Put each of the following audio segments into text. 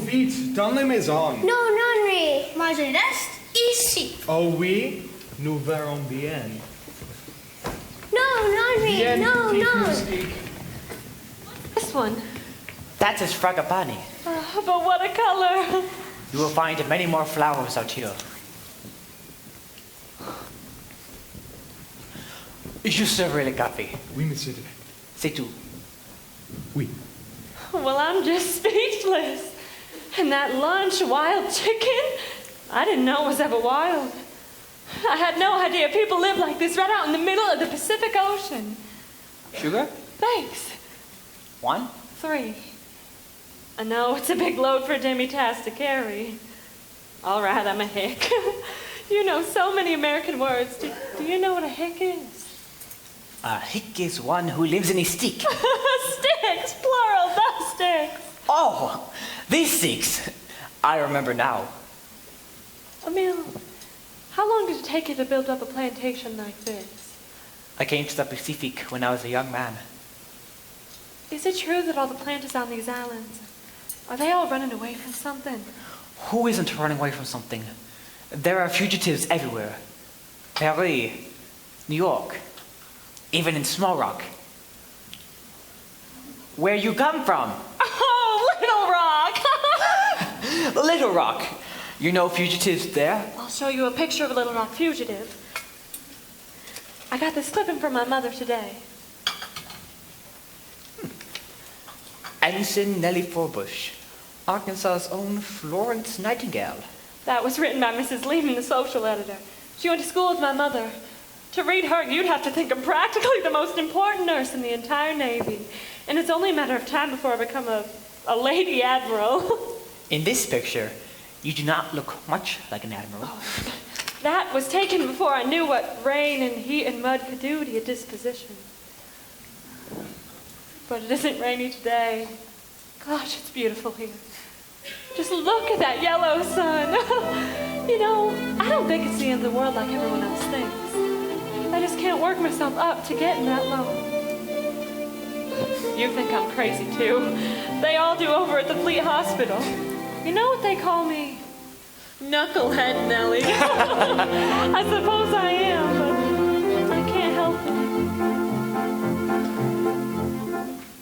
vite, dans la maison. Non, Henri. Moi, je reste ici. Oh oui, nous verrons bien. No, Henri, Bien, no, petit no. moustique. This one. That is fragapani. But what a color. You will find many more flowers out here. Juste really coffee. Oui, monsieur. C'est tout. Oui. Well, I'm just speechless. And that lunch, wild chicken? I didn't know it was ever wild. I had no idea people live like this right out in the middle of the Pacific Ocean. Sugar? Thanks. 1? 3. I know it's a big load for a demi-tasse to carry. All right, I'm a hick. You know so many American words. Do you know what a hick is? A hick is one who lives in a stick. Sticks, plural, the sticks. Oh, these sticks. I remember now. Emile, how long did it take you to build up a plantation like this? I came to the Pacific when I was a young man. Is it true that all the planters on these islands, are they all running away from something? Who isn't running away from something? There are fugitives everywhere. Paris, New York, even in Small Rock. Where you come from? Oh, Little Rock! Little Rock. You know fugitives there? I'll show you a picture of a Little Rock fugitive. I got this clipping from my mother today. Ensign Nellie Forbush, Arkansas's own Florence Nightingale. That was written by Mrs. Lehman, the social editor. She went to school with my mother. To read her, you'd have to think I'm practically the most important nurse in the entire Navy. And it's only a matter of time before I become a lady admiral. In this picture, you do not look much like an admiral. Oh, that was taken before I knew what rain and heat and mud could do to your disposition. But it isn't rainy today. Gosh, it's beautiful here. Just look at that yellow sun. You know, I don't think it's the end of the world like everyone else thinks. I just can't work myself up to getting that low. You think I'm crazy too. They all do over at the Fleet Hospital. You know what they call me? Knucklehead Nellie. I suppose I am, but I can't help it.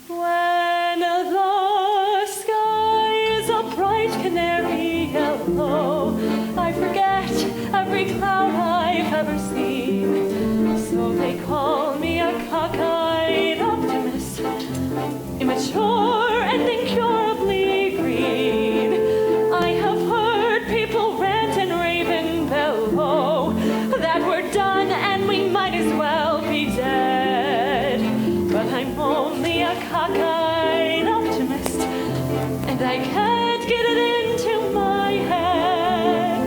When the sky is a bright canary yellow, I forget every cloud I've ever seen. So they call me a cockeyed optimist, immature and incurably green. I have heard people rant and rave and bellow that we're done and we might as well be dead. But I'm only a cockeyed optimist, and I can't get it into my head.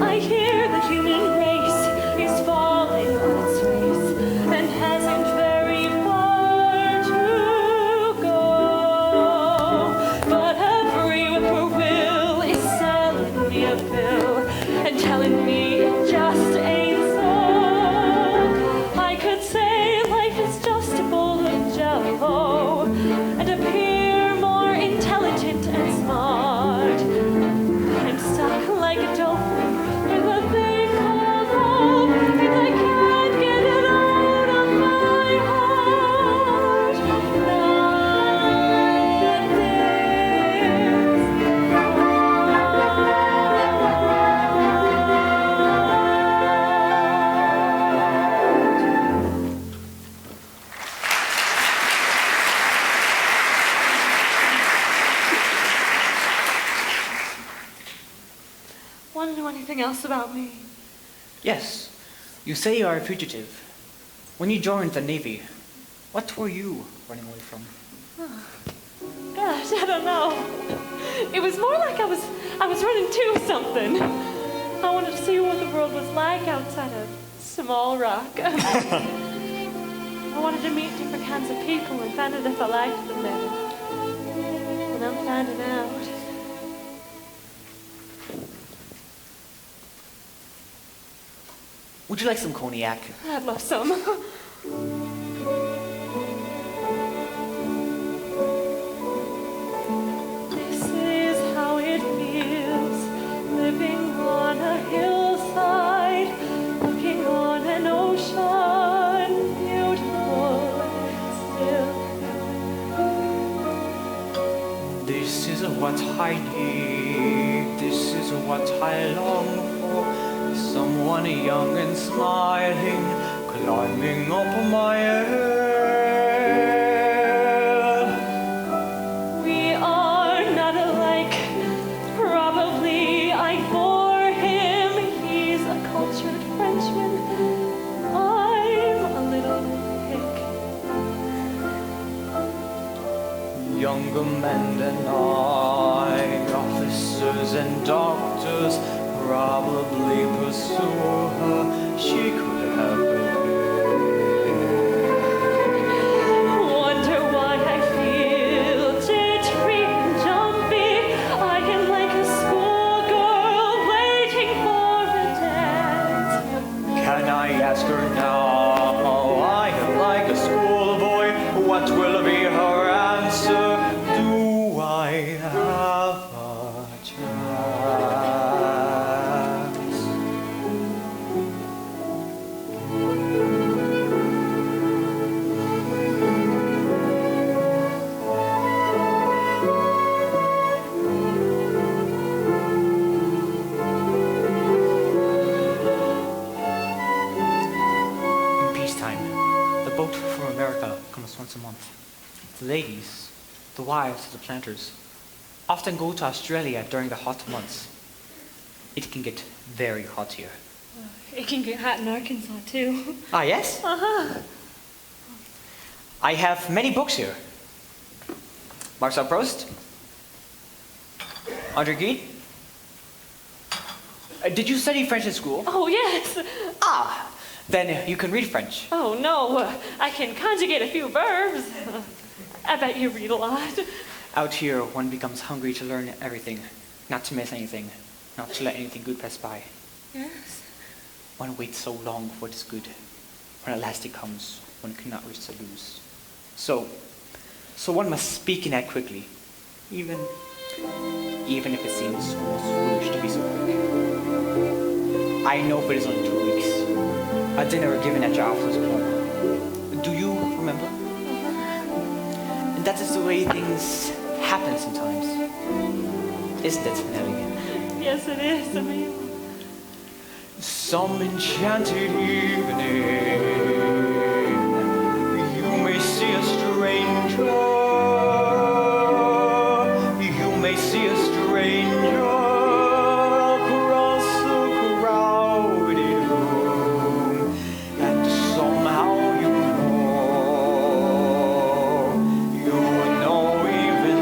I hear the human race is falling on its face and hasn't very far to go. But every whippoorwill is selling me a bill and telling me it just ain't so. I could say life is just a bowl of jello and appear more intelligent and smart. I'm stuck like a dolphin with a thing called love, and I can't get it out of my heart. Want to know anything else about me? Yes, you say you are a fugitive. When you joined the Navy, what were you running away from? Gosh, I don't know. It was more like I was running to something. I wanted to see what the world was like outside of Small Rock. I wanted to meet different kinds of people and find out if I liked them better. And I'm finding out. Would you like some cognac? I'd love some. This is how it I need, this is what I long for. Someone young and smiling, climbing up my head. We are not alike. Probably I bore him. He's a cultured Frenchman. I'm a little hick. Younger men than I, officers and doctors, probably pursue her. She could have been. Wonder why I feel jittery and jumpy. I am like a schoolgirl waiting for a dance. Can I ask her now? I am like a schoolboy. What will be her answer? Do I have a chance? In peacetime, the boat from America comes once a month. The ladies, the wives of the planters, often go to Australia during the hot months. It can get very hot here. It can get hot in Arkansas too. Ah, yes? Uh-huh. I have many books here. Marcel Proust, Andre Gide. Did you study French in school? Oh, yes. Ah, then you can read French. Oh, no. I can conjugate a few verbs. I bet you read a lot. Out here, one becomes hungry to learn everything, not to miss anything, not to let anything good pass by. Yes. One waits so long for what is good. When at last it comes, one cannot reach to lose. So one must speak and act quickly, even if it seems almost foolish to be so quick. I know, but it's only 2 weeks. A dinner given at your officer's club. Do you remember? And that is the way things happen sometimes. Isn't it, Nellie? Yes, it is, Emile. Some enchanted evening, you may see a stranger. You may see a stranger across the crowded room, and somehow you know even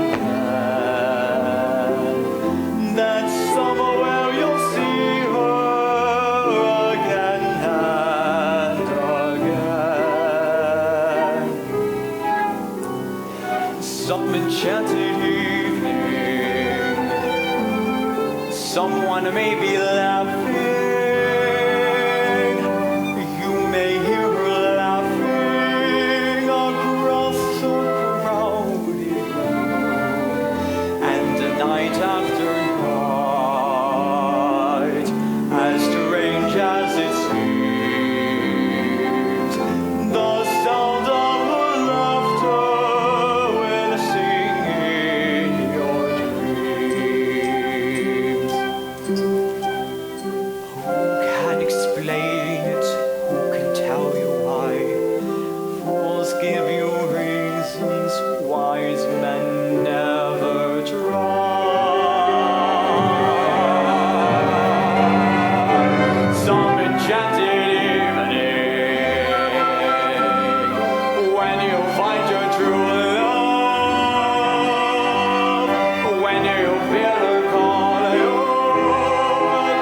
then, that somewhere you'll see her again and again. Some enchanted evening, someone may be laughing. You may hear her laughing across the crowded room, and night after night, as strange as it seems, the sound of her laughter will sing in your dreams. Who can explain it? Who can tell you why? Fools give you reasons, wise men never try. Some enchanted evening, when you find your true love, when you feel her call you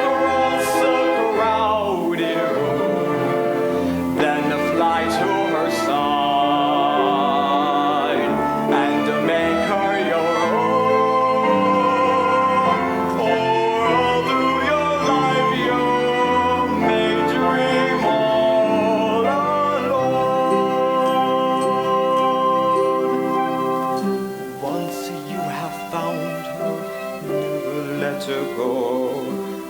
across the crowded room, then fly to her side and make her your own. Or all through your life you may dream all alone. Once you have found her, never let her go.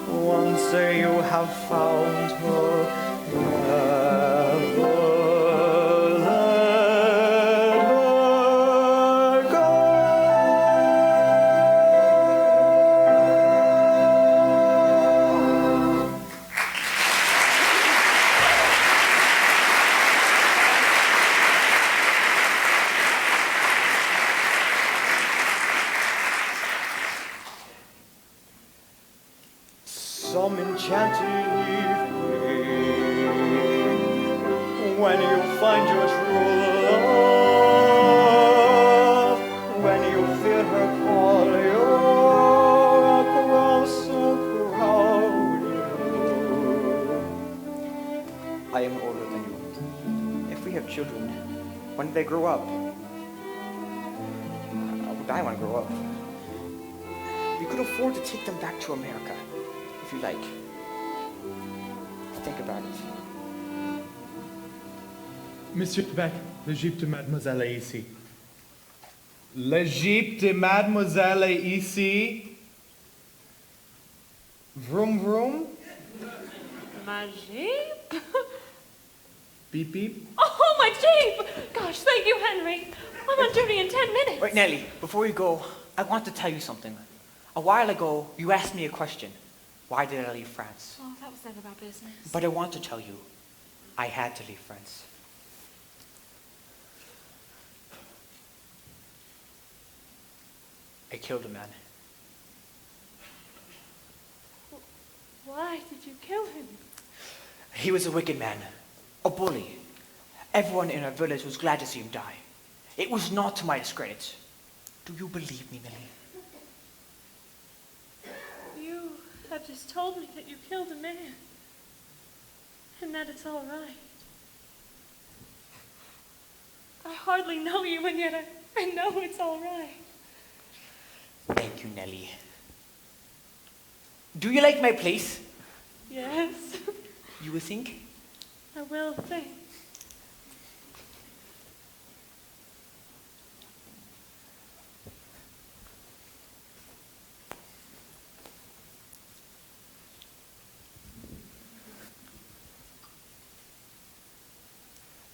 Once you have found her, never let her go. some enchanted evening, when you find your true love, when you feel her call you across a crowd. I am older than you. If we have children, when do they grow up? I want to grow up. We could afford to take them back to America, if you like. Think about it. Monsieur Becque, le jeep de mademoiselle est ici. Le jeep de mademoiselle est ici. Vroom vroom. My jeep? Beep beep. Oh, my jeep! Gosh, thank you, Henry. I'm on duty in 10 minutes. Wait, Nellie, before we go, I want to tell you something. A while ago, you asked me a question. Why did I leave France? Oh, that was none of our business. But I want to tell you, I had to leave France. I killed a man. Why did you kill him? He was a wicked man, a bully. Everyone in our village was glad to see him die. It was not to my discredit. Do you believe me, Nellie? You have just told me that you killed a man, and that it's all right. I hardly know you, and yet I know it's all right. Thank you, Nellie. Do you like my place? Yes, You will think? I will think.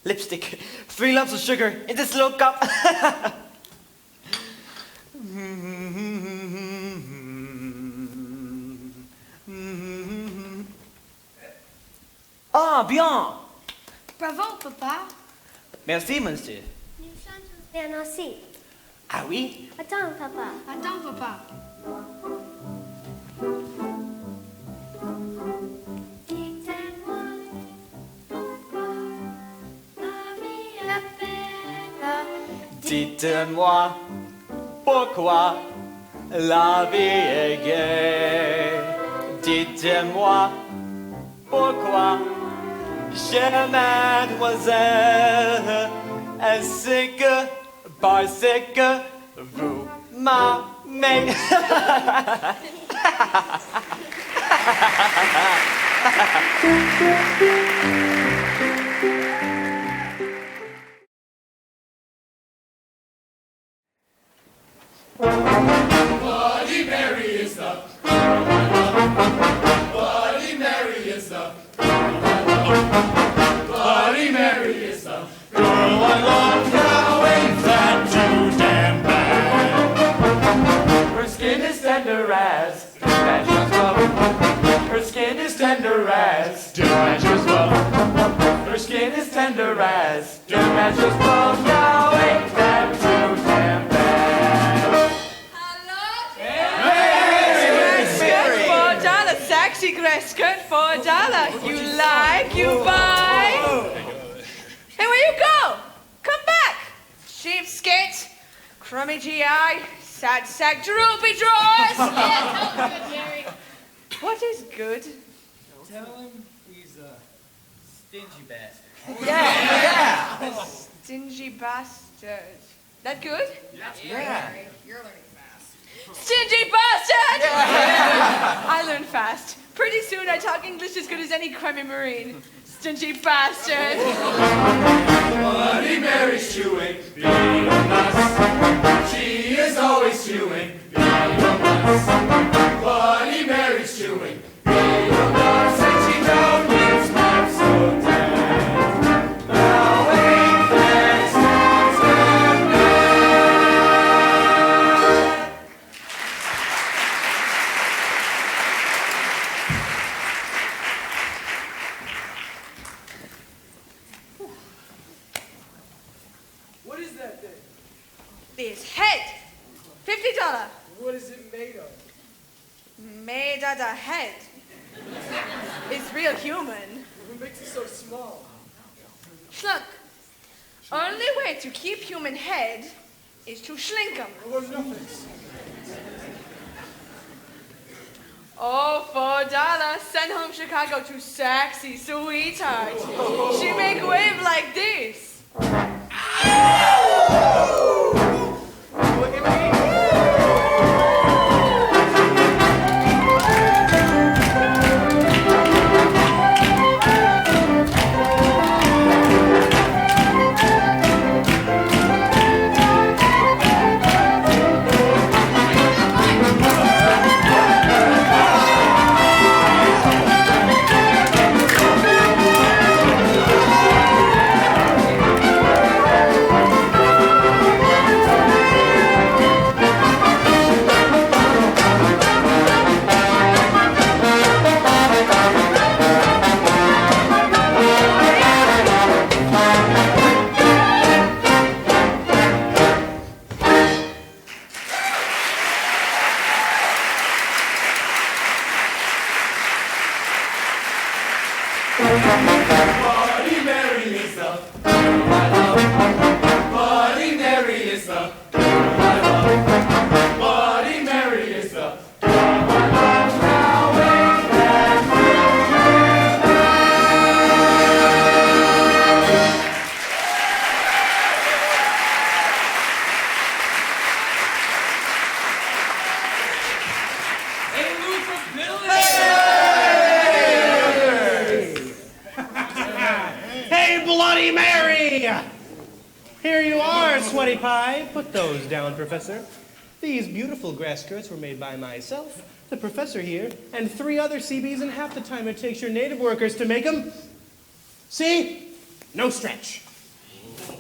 Lipstick, 3 lumps of sugar in this little cup. Ah, bien. Bravo, papa. Merci, monsieur. You chante bien aussi. Ah oui? Attends, papa. Attends, papa. Dites-moi pourquoi la vie est gaie. Dites-moi pourquoi, chère mademoiselle, est-ce que parce que vous m'aimez? Bloody Mary is the Bloody Mary is the Bloody Mary is the girl I love. Now ain't that too damn bad? Her skin is tender as Dimash love. Her skin is tender as Dimash love. Her skin is tender as Dimash love. Now ain't that too damn bad? Sexy dress skirt for $1. You like, you buy. Hey, where you go? Come back. Cheapskate, crummy GI, sad sack, droopy drawers. What is good? Tell him he's a stingy bastard. Yeah. Stingy bastard. That good? Yeah. You're learning fast. Stingy bastard! I learn fast. Pretty soon I talk English as good as any crummy marine. Stingy bastard. Bloody Mary's chewing peanuts. She is always chewing peanuts. Bloody Mary's chewing peanuts. And she don't use maps so damn. Now ain't that something bad? What is that thing? This head. $50. What is it made of? Made out of head. It's real human. What makes it so small? Look, only way to keep human head is to shrink 'em. Oh, $4. Send home Chicago to sexy sweetheart. She make wave like this. Look at me. Bloody Mary is the girl I love. Bloody Mary is the girl I love. Bloody Mary is the girl I love. Now wait Hey, Lou from Billis! Hey, Bloody Mary! Here you are, Sweaty Pie. Put those down, Professor. These beautiful grass skirts were made by myself, the professor here, and 3 other CBs in half the time it takes your native workers to make them. See? No stretch.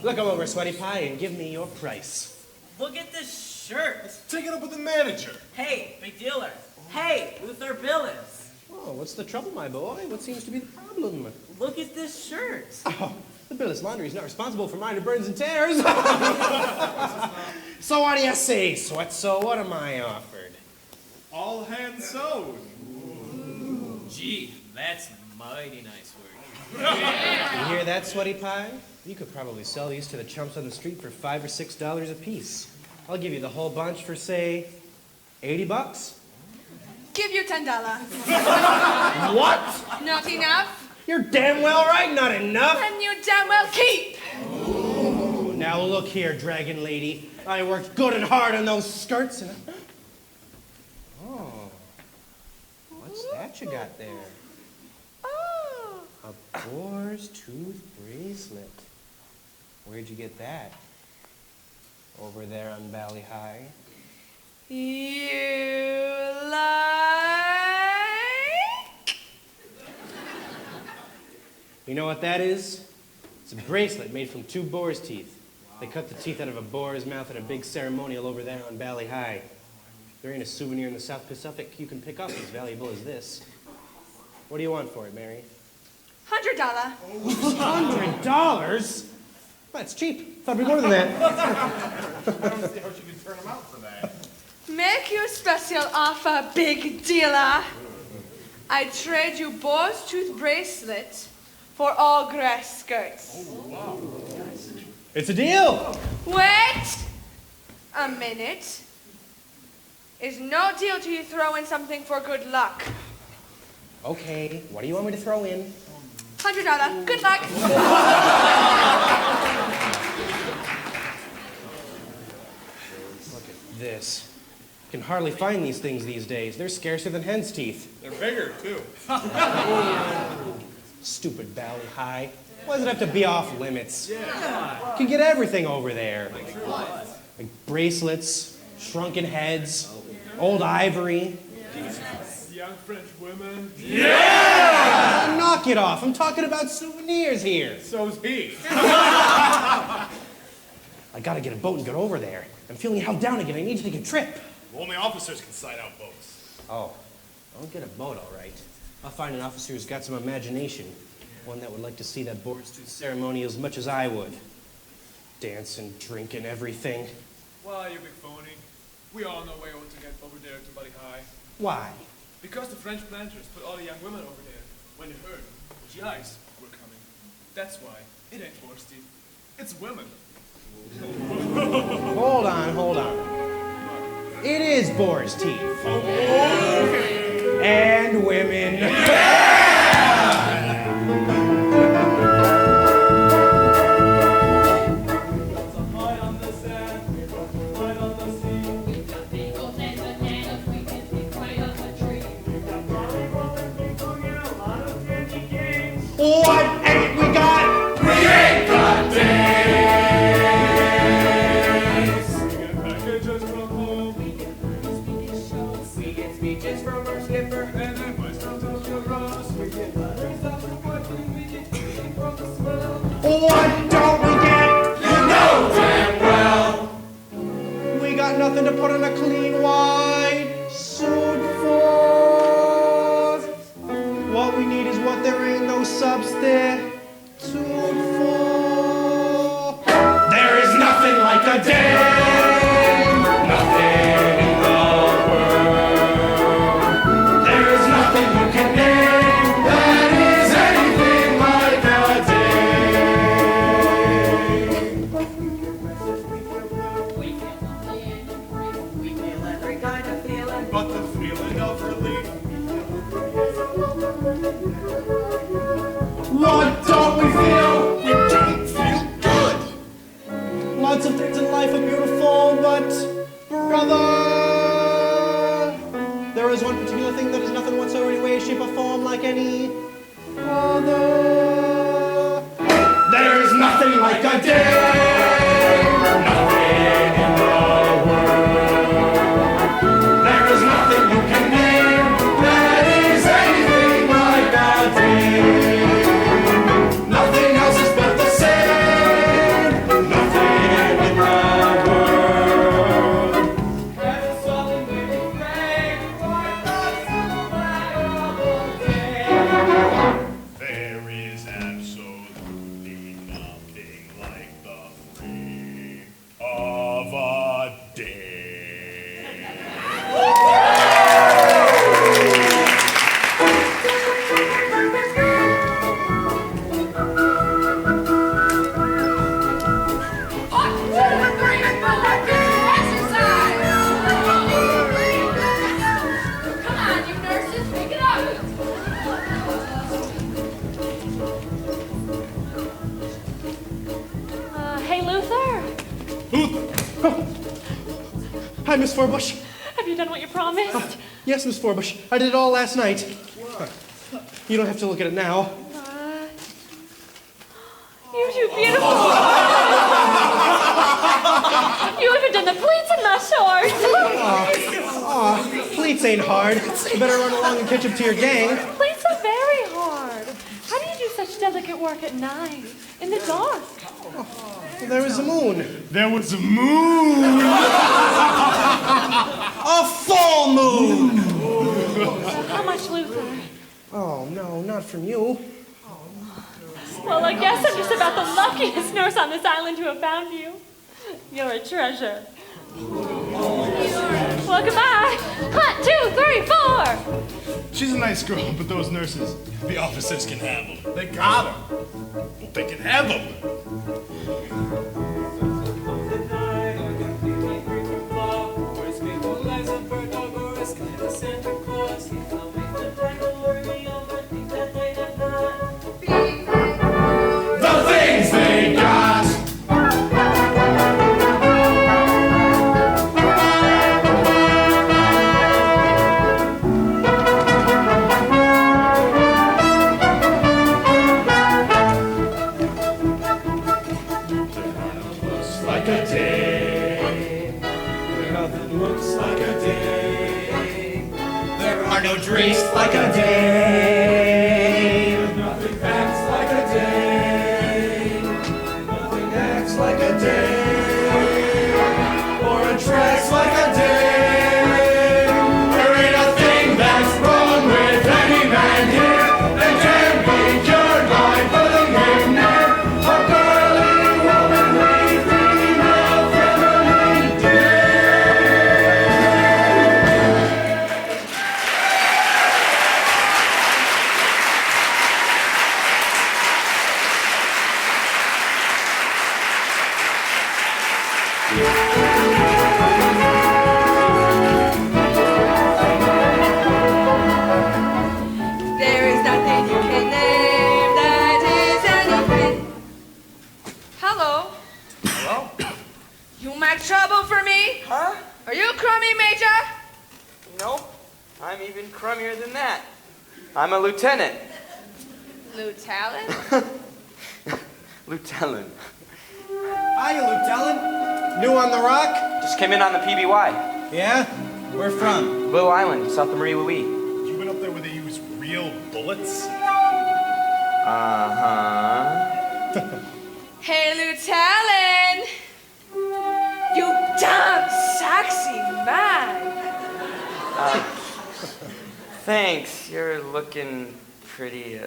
Look 'em over, Sweaty Pie, and give me your price. Look at this shirt. Take it up with the manager. Hey, big dealer. Hey, Luther Billis. Oh, what's the trouble, my boy? What seems to be the problem? Look at this shirt. Oh, the Billis Laundry is not responsible for minor burns and tears. So what do you say, Sweat? So what am I offered? All hands sewed. Gee, that's mighty nice work. You hear that, Sweaty Pie? You could probably sell these to the chumps on the street for $5 or $6 a piece. I'll give you the whole bunch for, say, $80. Give you $10. What? Not enough? You're damn well right, not enough. And you damn well keep. Now look here, Dragon Lady. I worked good and hard on those skirts and... Oh. What's that you got there? Oh. A boar's tooth bracelet. Where'd you get that? Over there on Valley High? You like? You know what that is? It's a bracelet made from 2 boar's teeth. They cut the teeth out of a boar's mouth at a big ceremonial over there on Valley High. There ain't a souvenir in the South Pacific you can pick up as valuable as this. What do you want for it, Mary? $100. $100? That's cheap. Thought it'd be more than that. I don't see how she can turn him out for that. Make you special offer, big dealer. I trade you boar's tooth bracelet for all grass skirts. It's a deal. Wait a minute. Is no deal till you throw in something for good luck. Okay, what do you want me to throw in? $100. Good luck. Look at this. You can hardly find these things these days. They're scarcer than hen's teeth. They're bigger, too. Stupid Valley High. Why does it have to be off limits? You can get everything over there. Like bracelets, shrunken heads, old ivory. Young French women. Knock it off. I'm talking about souvenirs here. So's he. I gotta get a boat and get over there. I'm feeling held down again. I need to take a trip. Only officers can side out boats. Oh, I'll get a boat, all right. I'll find an officer who's got some imagination. One that would like to see that board's tooth ceremony as much as I would. Dance and drink and everything. Why, you big phony. We all know we ought to get over there to Buddy High. Why? Because the French planters put all the young women over there when they heard the GIs were coming. That's why it ain't horse teeth. It's women. Hold on. It is boar's teeth. And women. What ain't we got? We ain't got days. We get packages from home. We get speeches from our skipper. And then my son's off the Ross. We get letters off the watching. We get eating from the smell. What don't we get? You know damn well. We got nothing to put on a clean white suit for. What we need is what there ain't no substitute for. There is nothing like a dame. Nothing in the world. There is nothing you can name that is anything like a dame. We feel every kind of feeling. But the feeling of relief. What don't we feel? We don't feel good. Lots of things in life are beautiful, but brother, there is one particular thing that is nothing whatsoever in any way, shape, or form like any other. There is nothing like a dame. Nothing in the world. There is nothing you can name that is anything like a dame. Nothing else is but the same. Nothing in the world. And something we will pray for those who There is absolutely nothing like the free of a day. Come on, you nurses, pick it up. Hey, Luther. Hi, Miss Forbush. Have you done what you promised? Yes, Miss Forbush. I did it all last night. You don't have to look at it now. You two beautiful. You even done the pleats in my shorts. Pleats ain't hard. You better run along and catch up to your gang. Pleats are very hard. How do you do such delicate work at night, in the dark? There was a moon. There was a moon. A full moon! How much, Luther? Oh, no, not from you. Well, I guess I'm just about the luckiest nurse on this island to have found you. You're a treasure. Well, goodbye. 1, 2, 3, 4. She's a nice girl, but those nurses, the officers can have them. They got them. Well, they can have them. The things they got. Like a day. Nothing looks like a day. There are no drinks like a day. Nothing acts like a day. Nothing acts like a day. Or attracts like a day. There ain't a thing that's wrong with any man here that can be cured by putting him near a girly woman we dream of every day. chummier than that. I'm a lieutenant. Lieutenant? Lieutenant. Hiya, Lieutenant. New on the rock? Just came in on the PBY. Yeah? Where from? Little Island, South of Marie Louis. You went up there where they use real bullets? Uh-huh. Hey, Lieutenant! You damn sexy man! Thanks. You're looking pretty,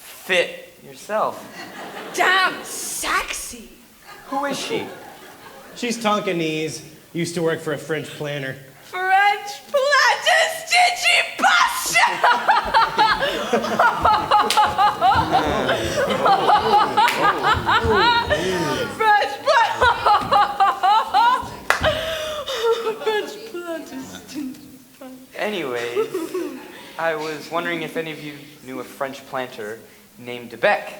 fit yourself. Damn sexy! Who is she? She's Tonkinese. Used to work for a French planter. French planter stingy bastard! French planter stingy bastard. Anyways, I was wondering if any of you knew a French planter named Becque.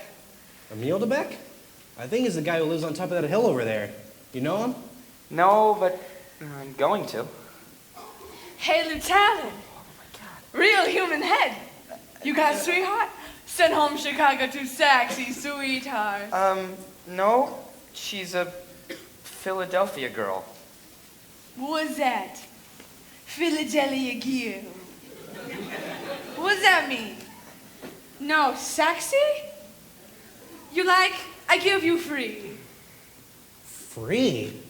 Emile de Becque? I think he's the guy who lives on top of that hill over there. You know him? No, but I'm going to. Hey, Lieutenant! Real human head! You got a sweetheart? Send home Chicago to sexy sweetheart. No. She's a Philadelphia girl. What's that? Philadelphia girl. What's that mean? No, sexy? You like, I give you free. Free?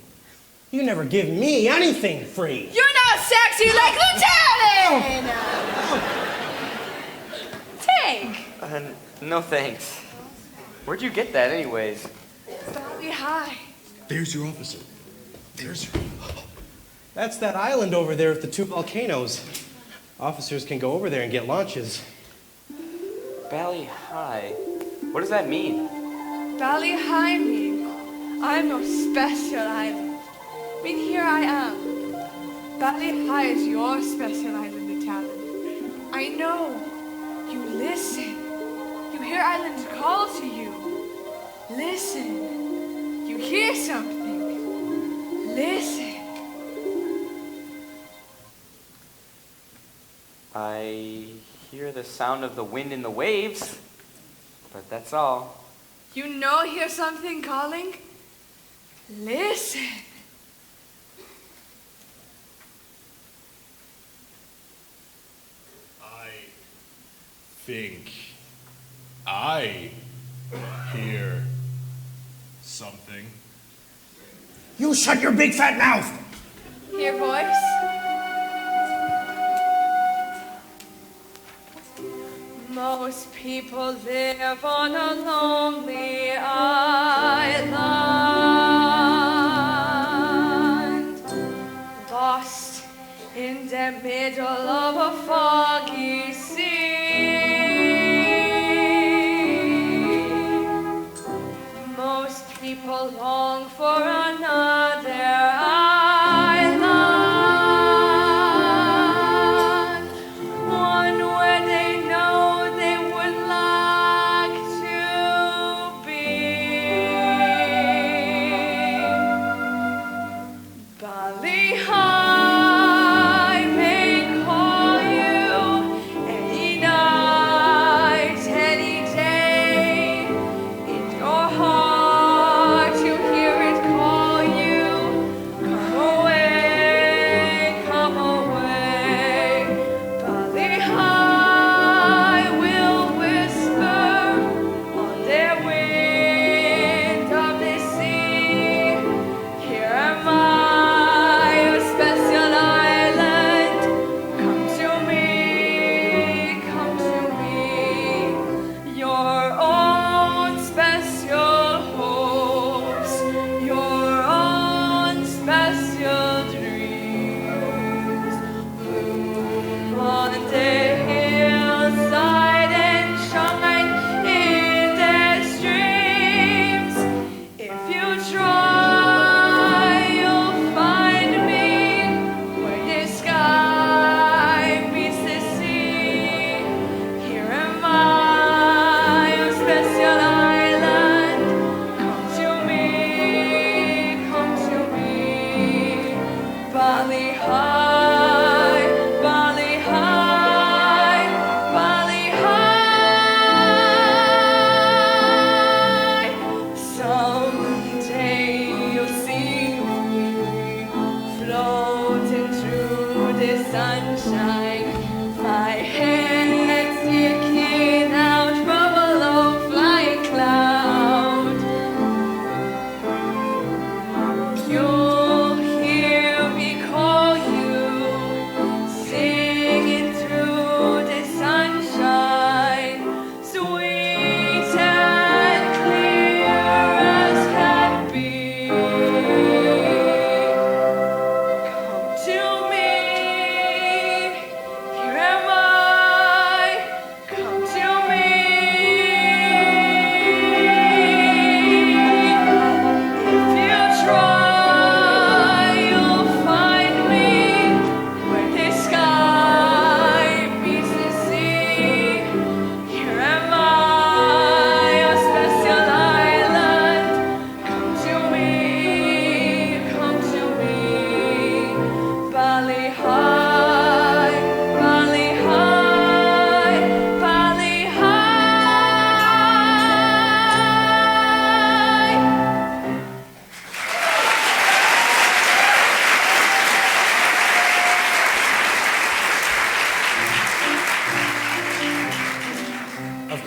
You never give me anything free. You're not sexy like Lieutenant! Take. No thanks. Where'd you get that anyways? Valley High. There's your officer. There's your... That's that island over there with the 2 volcanoes. Officers can go over there and get launches. Valley High. What does that mean? Valley High mean I'm no special island. I mean, here I am. Valley High is your special island, Natalie. I know. You listen. You hear islands call to you. Listen. You hear something. Listen. I hear the sound of the wind in the waves, but that's all. You know hear something calling? Listen. I think I hear something. You shut your big fat mouth! Hear voice? Most people live on a lonely island, lost in the middle of a foggy sea. Most people long for another island, one where they know they would like to be. Valley High may call you,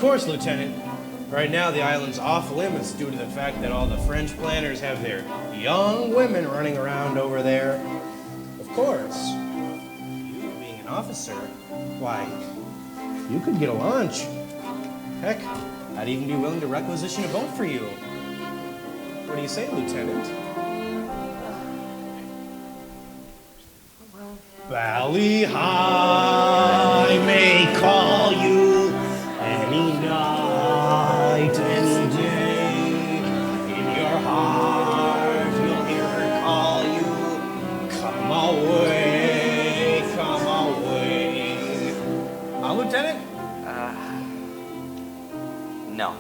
course, Lieutenant. Right now, the island's off limits due to the fact that all the French planners have their young women running around over there. Of course, you being an officer, why, you could get a launch. Heck, I'd even be willing to requisition a boat for you. What do you say, Lieutenant? Valley High may call you any night, any day. In your heart, you'll hear her call you. Come away, come away. Lieutenant? No.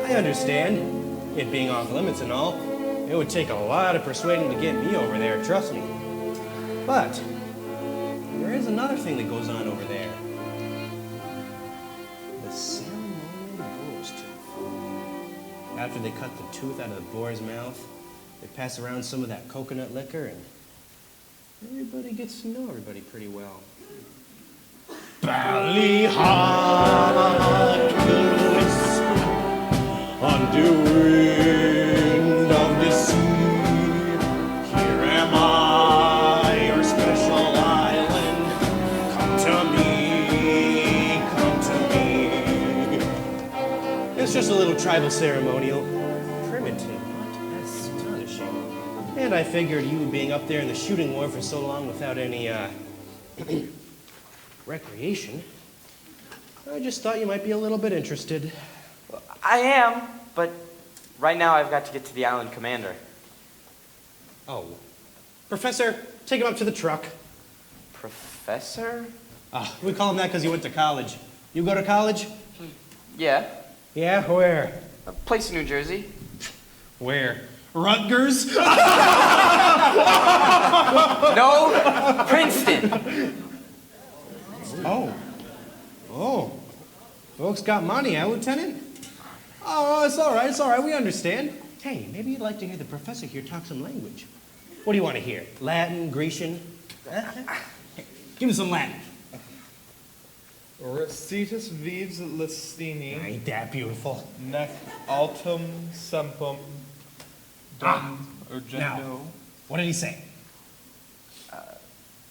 I understand. It being off limits and all, it would take a lot of persuading to get me over there, trust me. But there is another thing that goes on over there. The ceremonial ghost tooth. After they cut the tooth out of the boar's mouth, they pass around some of that coconut liquor, and everybody gets to know everybody pretty well. Ballyhot undoing of the sea. Here am I, your special island. Come to me, It's just a little tribal ceremonial. Primitive, but astonishing. And I figured you being up there in the shooting war for so long without any, recreation, I just thought you might be a little bit interested. Well, I am, but right now I've got to get to the island commander. Oh. Professor, take him up to the truck. Professor? We call him that because he went to college. You go to college? Yeah. Yeah, where? A place in New Jersey. Where? Rutgers? No, Princeton. Oh. Folks got money, huh, Lieutenant? Oh, it's all right, we understand. Hey, maybe you'd like to hear the professor here talk some language. What do you want to hear? Latin, Grecian? Give me some Latin. Recitus vives Licini. Ain't that beautiful? Nec altum sempum dum urgendo. Now, what did he say?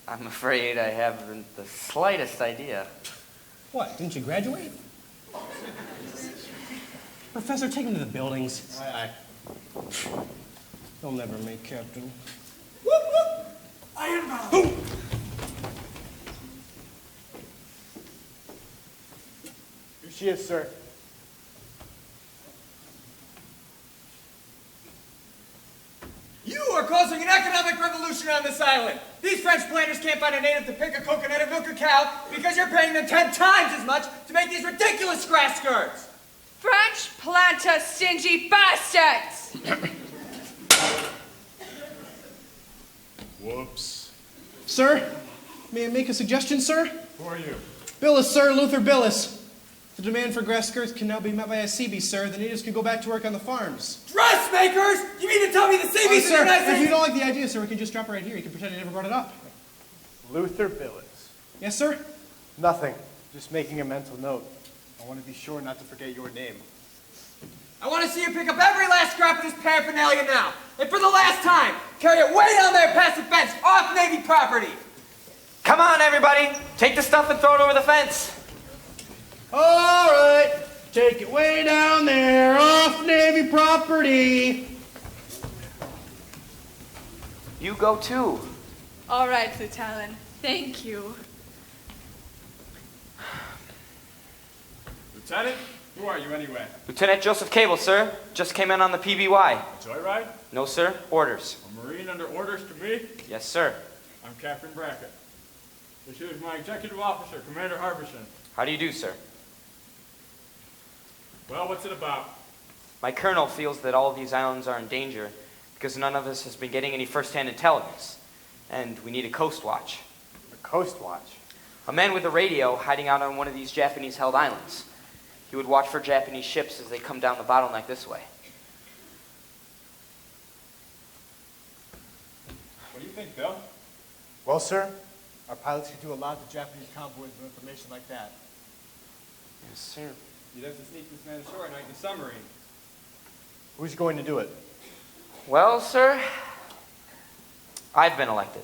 I'm afraid I haven't the slightest idea. What, didn't you graduate? Professor, take him to the buildings. Aye. He'll never make captain. Ironbound! Here she is, sir. You are causing an economic revolution on this island. These French planters can't find a native to pick a coconut or milk a cow because you're paying them 10 times as much to make these ridiculous grass skirts. French planter stingy bastards! Whoops. Sir, may I make a suggestion, sir? Who are you? Billis, sir, Luther Billis. The demand for grass skirts can now be met by a Seabees, sir. The natives can go back to work on the farms. Dressmakers? You mean to tell me the Seabees in the Sir, United States? if you don't like the idea, sir, we can just drop it right here. You can pretend I never brought it up. Luther Billis. Yes, sir? Nothing. Just making a mental note. I want to be sure not to forget your name. I want to see you pick up every last scrap of this paraphernalia now. And for the last time, carry it way down there past the fence, off Navy property. Come on, everybody. Take the stuff and throw it over the fence. All right. Take it way down there, off Navy property. You go too. All right, Lieutenant. Thank you. Lieutenant, who are you anyway? Lieutenant Joseph Cable, sir. Just came in on the PBY. Joyride? No, sir. Orders. A Marine under orders to me? Yes, sir. I'm Captain Brackett. This is my executive officer, Commander Harbison. How do you do, sir? Well, what's it about? My colonel feels that all of these islands are in danger because none of us has been getting any first-hand intelligence, and we need a coast watch. A coast watch? A man with a radio hiding out on one of these Japanese-held islands. He would watch for Japanese ships as they come down the bottleneck this way. What do you think, Bill? Well, sir, our pilots can do a lot to Japanese convoys with information like that. Yes, sir. You'd have to sneak this man ashore at night in the submarine. Who's going to do it? Well, sir, I've been elected.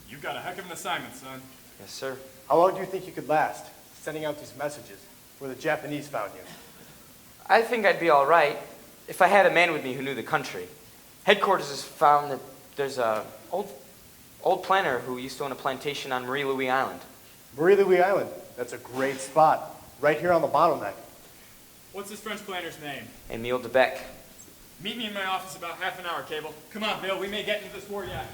You've got a heck of an assignment, son. Yes, sir. How long do you think you could last sending out these messages where the Japanese found you? I think I'd be all right if I had a man with me who knew the country. Headquarters has found that there's a old planter who used to own a plantation on Marie Louise Island. Marie Louise Island. That's a great spot. Right here on the bottleneck. What's this French planter's name? Emile de Becque. Meet me in my office about half an hour, Cable. Come on, Bill, we may get into this war yet.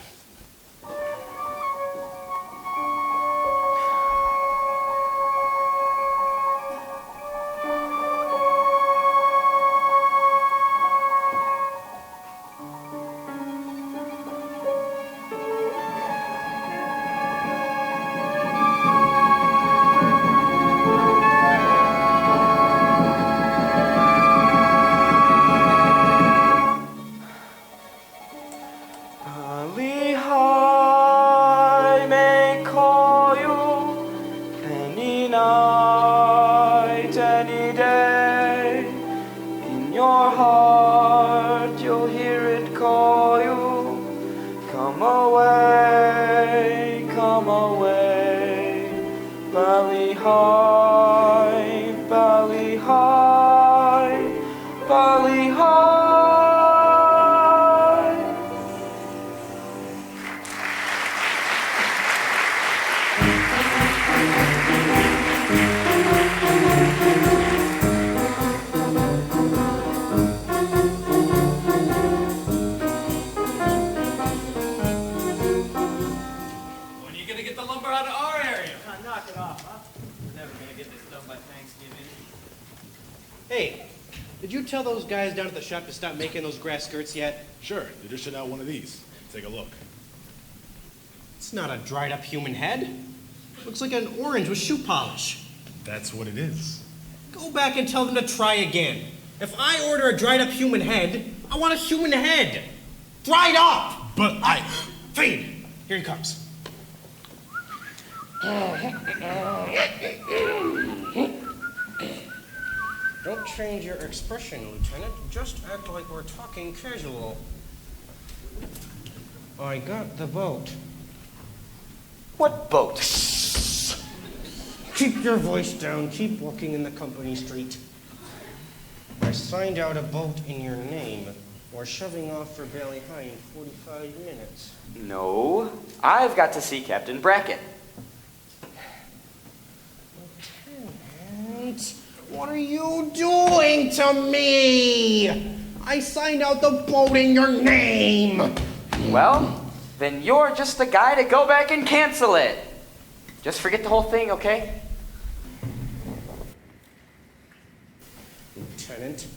Tell those guys down at the shop to stop making those grass skirts yet? Sure, they just should out one of these. Take a look. It's not a dried up human head. Looks like an orange with shoe polish. That's what it is. Go back and tell them to try again. If I order a dried up human head, I want a human head. Dried up! But Feed! Here he comes. Don't change your expression, Lieutenant. Just act like we're talking casual. I got the boat. What boat? Keep your voice down. Keep walking in the company street. I signed out a boat in your name. We're shoving off for Valley High in 45 minutes. No, I've got to see Captain Brackett. Lieutenant, what are you doing to me? I signed out the boat in your name. Well, then you're just the guy to go back and cancel it. Just forget the whole thing, okay? Lieutenant,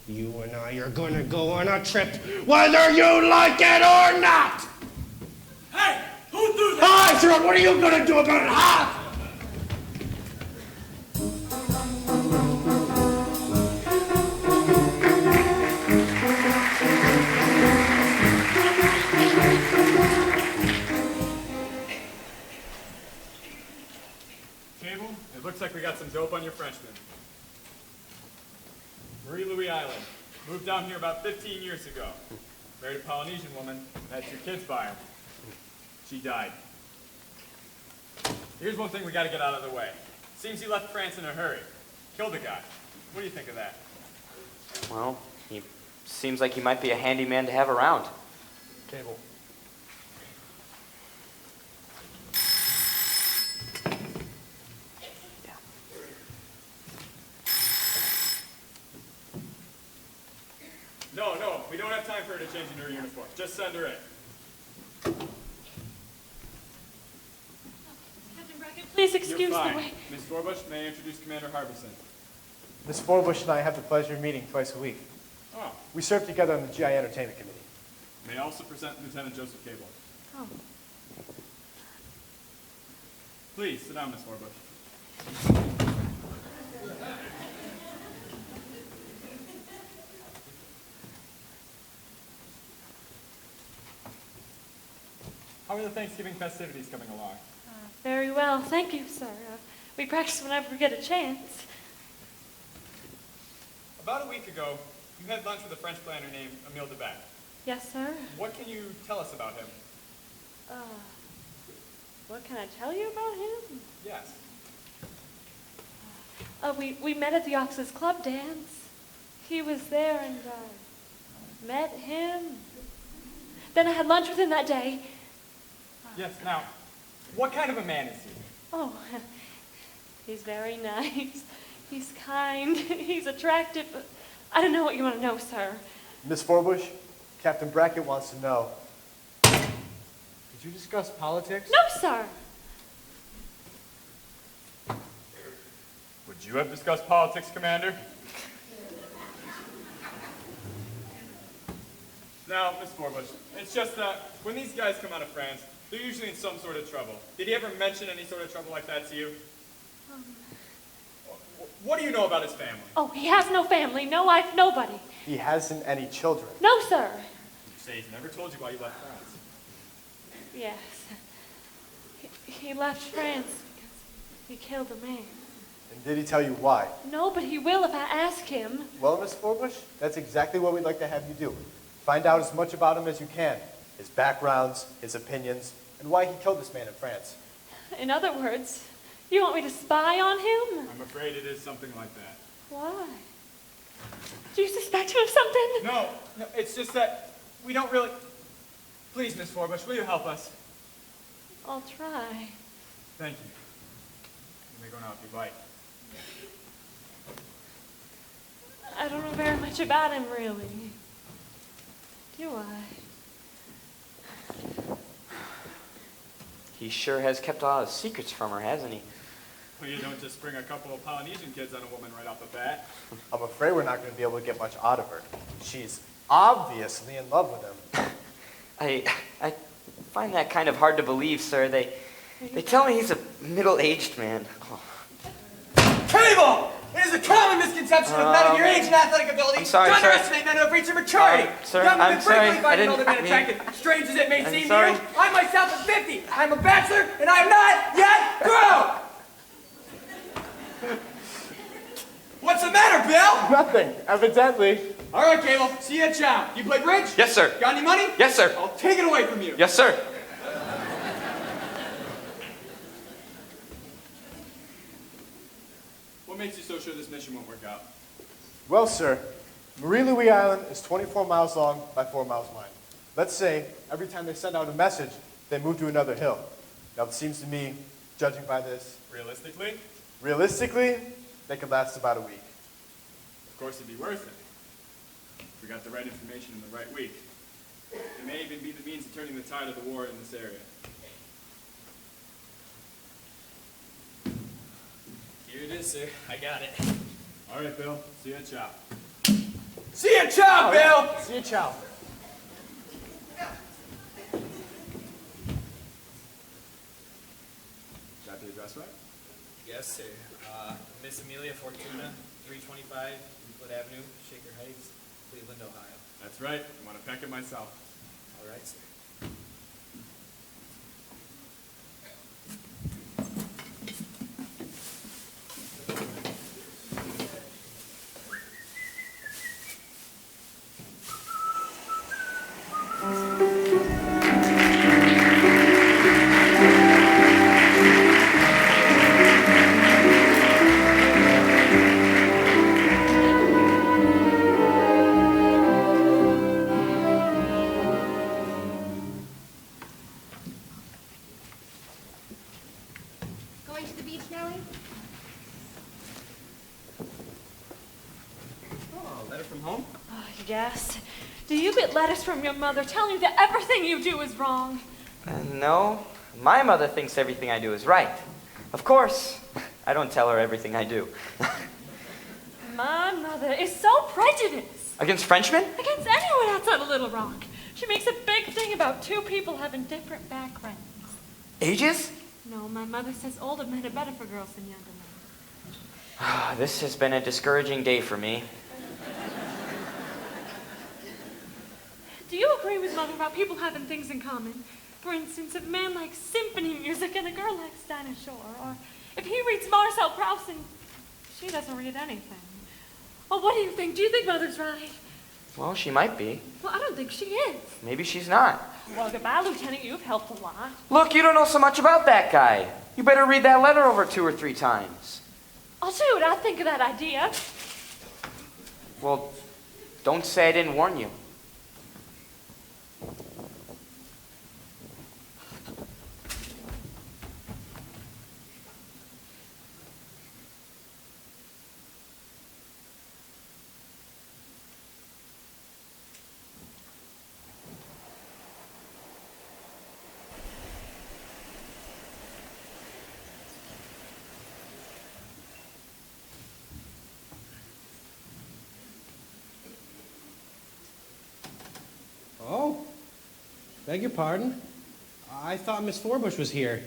you and I are gonna go on a trip, whether you like it or not! Hey! Who threw that? Hi, Jerome, what are you gonna do about it, huh? Cable, it looks like we got some dope on your Frenchman. Marie Louise Island. Moved down here about 15 years ago. Married a Polynesian woman, had 2 kids by her. She died. Here's one thing we gotta get out of the way. Seems he left France in a hurry. Killed a guy. What do you think of that? Well, he seems like he might be a handy man to have around. Cable. No, we don't have time for her to change into her uniform. Just send her in. Captain Brackett, please excuse You're the fine. way. Miss Forbush, may I introduce Commander Harbison? Miss Forbush and I have the pleasure of meeting twice a week. Oh, We serve together on the GI Entertainment Committee. may I also present Lieutenant Joseph Cable. Oh. Please, sit down, Miss Forbush. How are the Thanksgiving festivities coming along? Very well, thank you, sir. We practice whenever we get a chance. About a week ago, you had lunch with a French planter named Emile de Becque. Yes, sir. What can you tell us about him? What can I tell you about him? Yes. We met at the Ox's Club dance. He was there and met him. Then I had lunch with him that day. Yes, now, what kind of a man is he? Oh, he's very nice. He's kind. He's attractive. I don't know what you want to know, sir. Miss Forbush, Captain Brackett wants to know. Did you discuss politics? No, sir. Would you have discussed politics, Commander? Now, Miss Forbush, it's just that when these guys come out of France, they're usually in some sort of trouble. Did he ever mention any sort of trouble like that to you? What do you know about his family? Oh, he has no family, no wife, nobody. He hasn't any children. No, sir. You say he's never told you why you left France. Yes. He left France because he killed a man. And did he tell you why? No, but he will if I ask him. Well, Miss Forbush, that's exactly what we'd like to have you do. Find out as much about him as you can. His backgrounds, his opinions, and why he killed this man in France. In other words, you want me to spy on him? I'm afraid it is something like that. Why? Do you suspect him of something? No, it's just that we don't really... Please, Miss Forbush, will you help us? I'll try. Thank you. You may go now if you'd like. I don't know very much about him, really. Do I? He sure has kept a lot of secrets from her, hasn't he? Well, you don't just spring a couple of Polynesian kids on a woman right off the bat. I'm afraid we're not going to be able to get much out of her. She's obviously in love with him. I find that kind of hard to believe, sir. They tell me he's a middle-aged man. Oh. Cable! It is a common misconception of men of your age and athletic ability I'm sorry, to sir. underestimate men who have reached their maturity. Sir, Young women I'm sorry. frequently I find older men didn't attractive. Strange as it may I'm seem sorry. to you, I myself am 50. I'm a bachelor, and I am not yet grown. What's the matter, Bill? Nothing, evidently. All right, Cable. See you at chow. You play bridge? Yes, sir. Got any money? Yes, sir. I'll take it away from you. Yes, sir. What makes you so sure this mission won't work out? Well, sir, Marie-Louis Island is 24 miles long by 4 miles wide. Let's say every time they send out a message, they move to another hill. Now, it seems to me, judging by this, realistically, they could last about a week. Of course, it'd be worth it. If we got the right information in the right week. It may even be the means of turning the tide of the war in this area. Here it is, sir. I got it. All right, Bill. See you at chow. See you, chow, Bill! See you, chow. Got the address right? Yes, sir. Miss Amelia Fortuna, 325 Euclid Avenue, Shaker Heights, Cleveland, Ohio. That's right. I want to peck it myself. All right, sir. Going to the beach, Nellie? Oh, a letter from home? Oh, yes. Do you get letters from your mother telling you that everything you do is wrong? No. My mother thinks everything I do is right. Of course. I don't tell her everything I do. My mother is so prejudiced. Against Frenchmen? Against anyone outside of Little Rock. She makes a big thing about two people having different backgrounds. Ages? No, my mother says older men are better for girls than younger men. This has been a discouraging day for me. Do you agree with Mother about people having things in common? For instance, if a man likes symphony music and a girl likes Dinah Shore, or If he reads Marcel Proust and she doesn't read anything. Well, what do you think? Do you think Mother's right? Well, she might be. Well, I don't think she is. Maybe she's not. Well, goodbye, Lieutenant. You've helped a lot. Look, you don't know so much about that guy. You better read that letter over 2 or 3 times. I'll see what I think of that idea. Well, don't say I didn't warn you. Oh, beg your pardon. I thought Miss Forbush was here.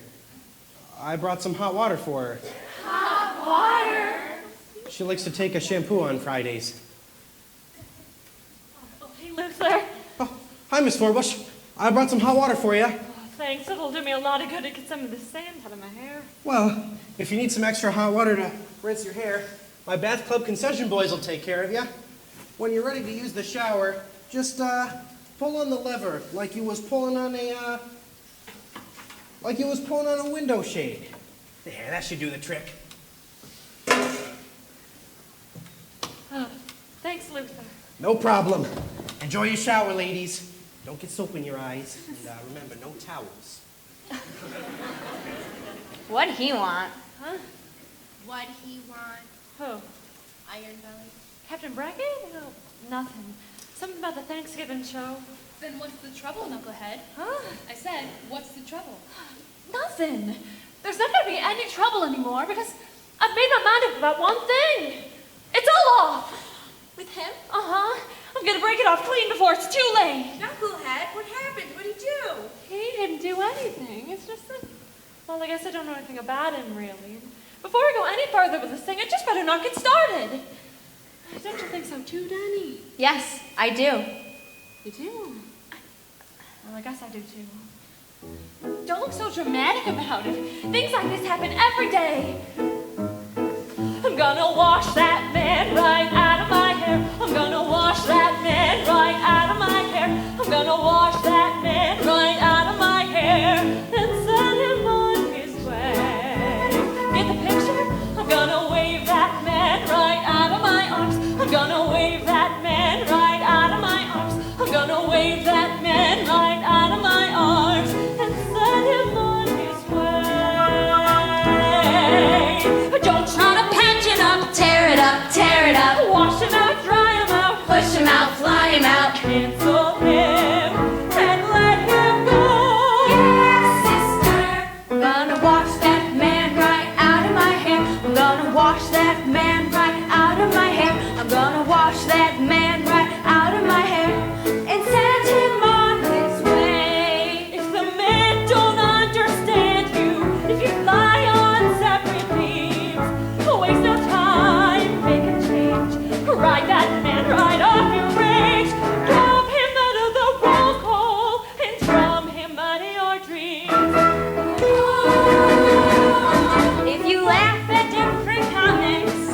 I brought some hot water for her. Hot water? She likes to take a shampoo on Fridays. Oh, hey, Luther. Oh, hi, Miss Forbush. I brought some hot water for you. Oh, thanks. It'll do me a lot of good to get some of the sand out of my hair. Well, if you need some extra hot water to rinse your hair, my bath club concession boys will take care of you. When you're ready to use the shower, just pull on the lever like you was pulling on a window shade. There, that should do the trick. Oh, thanks, Luther. No problem. Enjoy your shower, ladies. Don't get soap in your eyes. And remember, no towels. What'd he want? Huh? What'd he want? Who? Iron Belly. Captain Brackett? No, nothing. Something about the Thanksgiving show. Then what's the trouble, knucklehead? Huh? I said, what's the trouble? Nothing. There's not going to be any trouble anymore because I've made my mind up about one thing. It's all off. With him? Uh-huh. I'm going to break it off clean before it's too late. Knucklehead, what happened? What'd he do? He didn't do anything. It's just that, well, I guess I don't know anything about him, really. Before I go any further with this thing, I just better not get started. Don't you think so too, Danny? Yes, I do. You do? Well, I guess I do too. Don't look so dramatic about it. Things like this happen every day. I'm gonna wash that man right out of my hair. I'm gonna wash that man right out of my hair. I'm gonna wash that man right out of my hair and send him on his way. Get the picture? I'm gonna wave that man right out of my arms. I'm gonna wave that man right out of my arms. I'm gonna wave that man right out of my arms and send him on his way. Don't try to patch it up, tear it up, tear it up. Wash him out, dry him out, push him out, fly him out. Cancel him and let him go. Yes, sister. I'm gonna wash that man right out of my hair. I'm gonna wash that man right out of my hair. I'm gonna wash that man right out of my hair and send him on his way. If the men don't understand you, if you lie on separate leaves, waste no time, make a change. Ride that man right off your range. Drop him out of the roll call and drum him out of your dreams. If you laugh at different comics,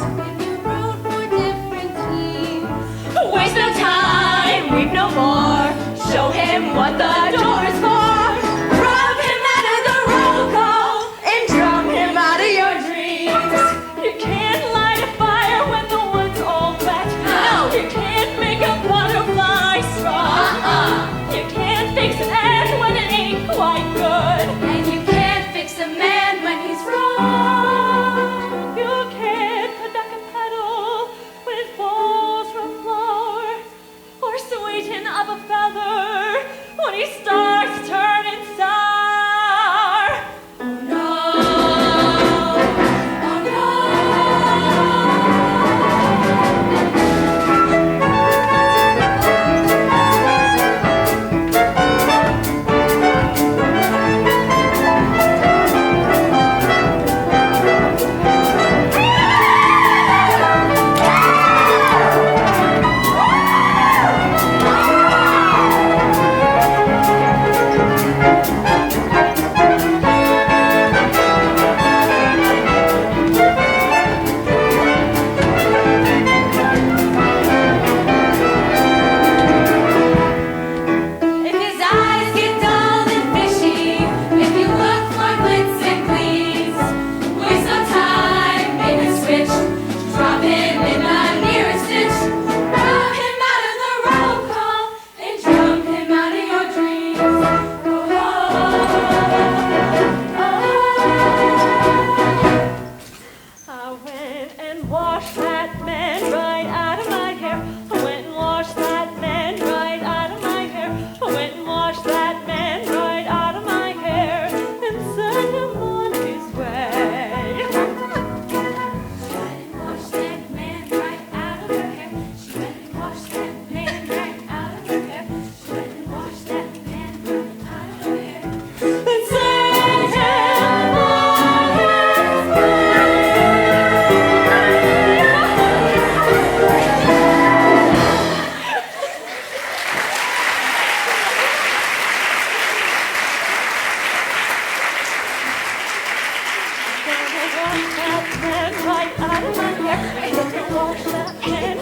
and washed that man right out of my hair. I went and washed that man right out of my hair. I went and washed that man right out of my hair and sent him on his way. She went and washed that man right out of her hair. She went and washed that man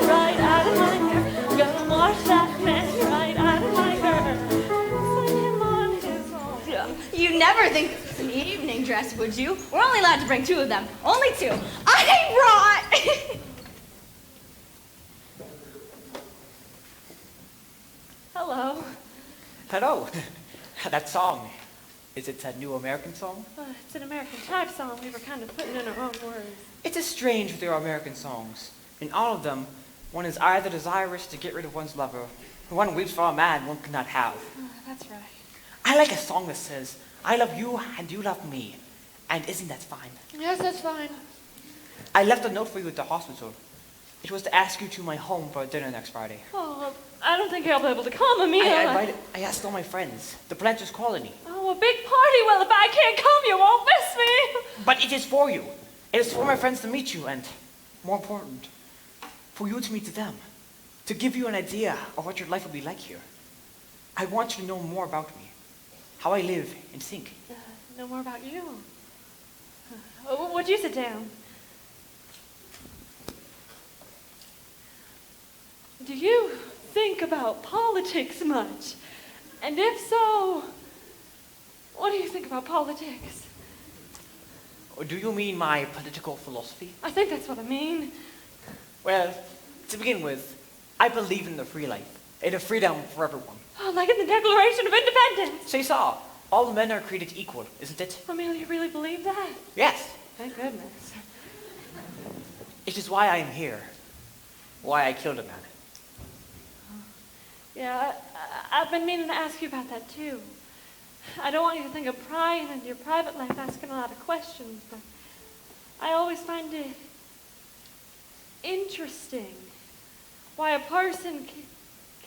right out of her hair. She went and washed that man right out of her hair. And sent him on his way. You never think it's an evening dress, would you? We're only allowed to bring 2 of them. Only 2. I brought... Hello. Hello. That song, is it a new American song? It's an American type song. We were kind of putting in our own words. It is strange with your American songs. In all of them, one is either desirous to get rid of one's lover, or one weeps for a man one cannot have. That's right. I like a song that says, I love you and you love me. And isn't that fine? Yes, that's fine. I left a note for you at the hospital. It was to ask you to my home for dinner next Friday. Oh, well, I don't think I'll be able to come, Emile. I asked all my friends, the Planters' Colony. Oh, a big party. Well, if I can't come, you won't miss me. But it is for you. It is for my friends to meet you, and more important, for you to meet them, to give you an idea of what your life will be like here. I want you to know more about me, how I live and think. Know more about you. Would you sit down? Do you think about politics much? And if so, what do you think about politics? Or do you mean my political philosophy? I think that's what I mean. Well, to begin with, I believe in the free life, in a freedom for everyone. Oh, like in the Declaration of Independence. So you saw, all men are created equal, isn't it? Emile, you really believe that? Yes. Thank goodness. It is why I am here, why I killed a man. Yeah, I've been meaning to ask you about that too. I don't want you to think of prying into your private life, asking a lot of questions, but I always find it interesting why a person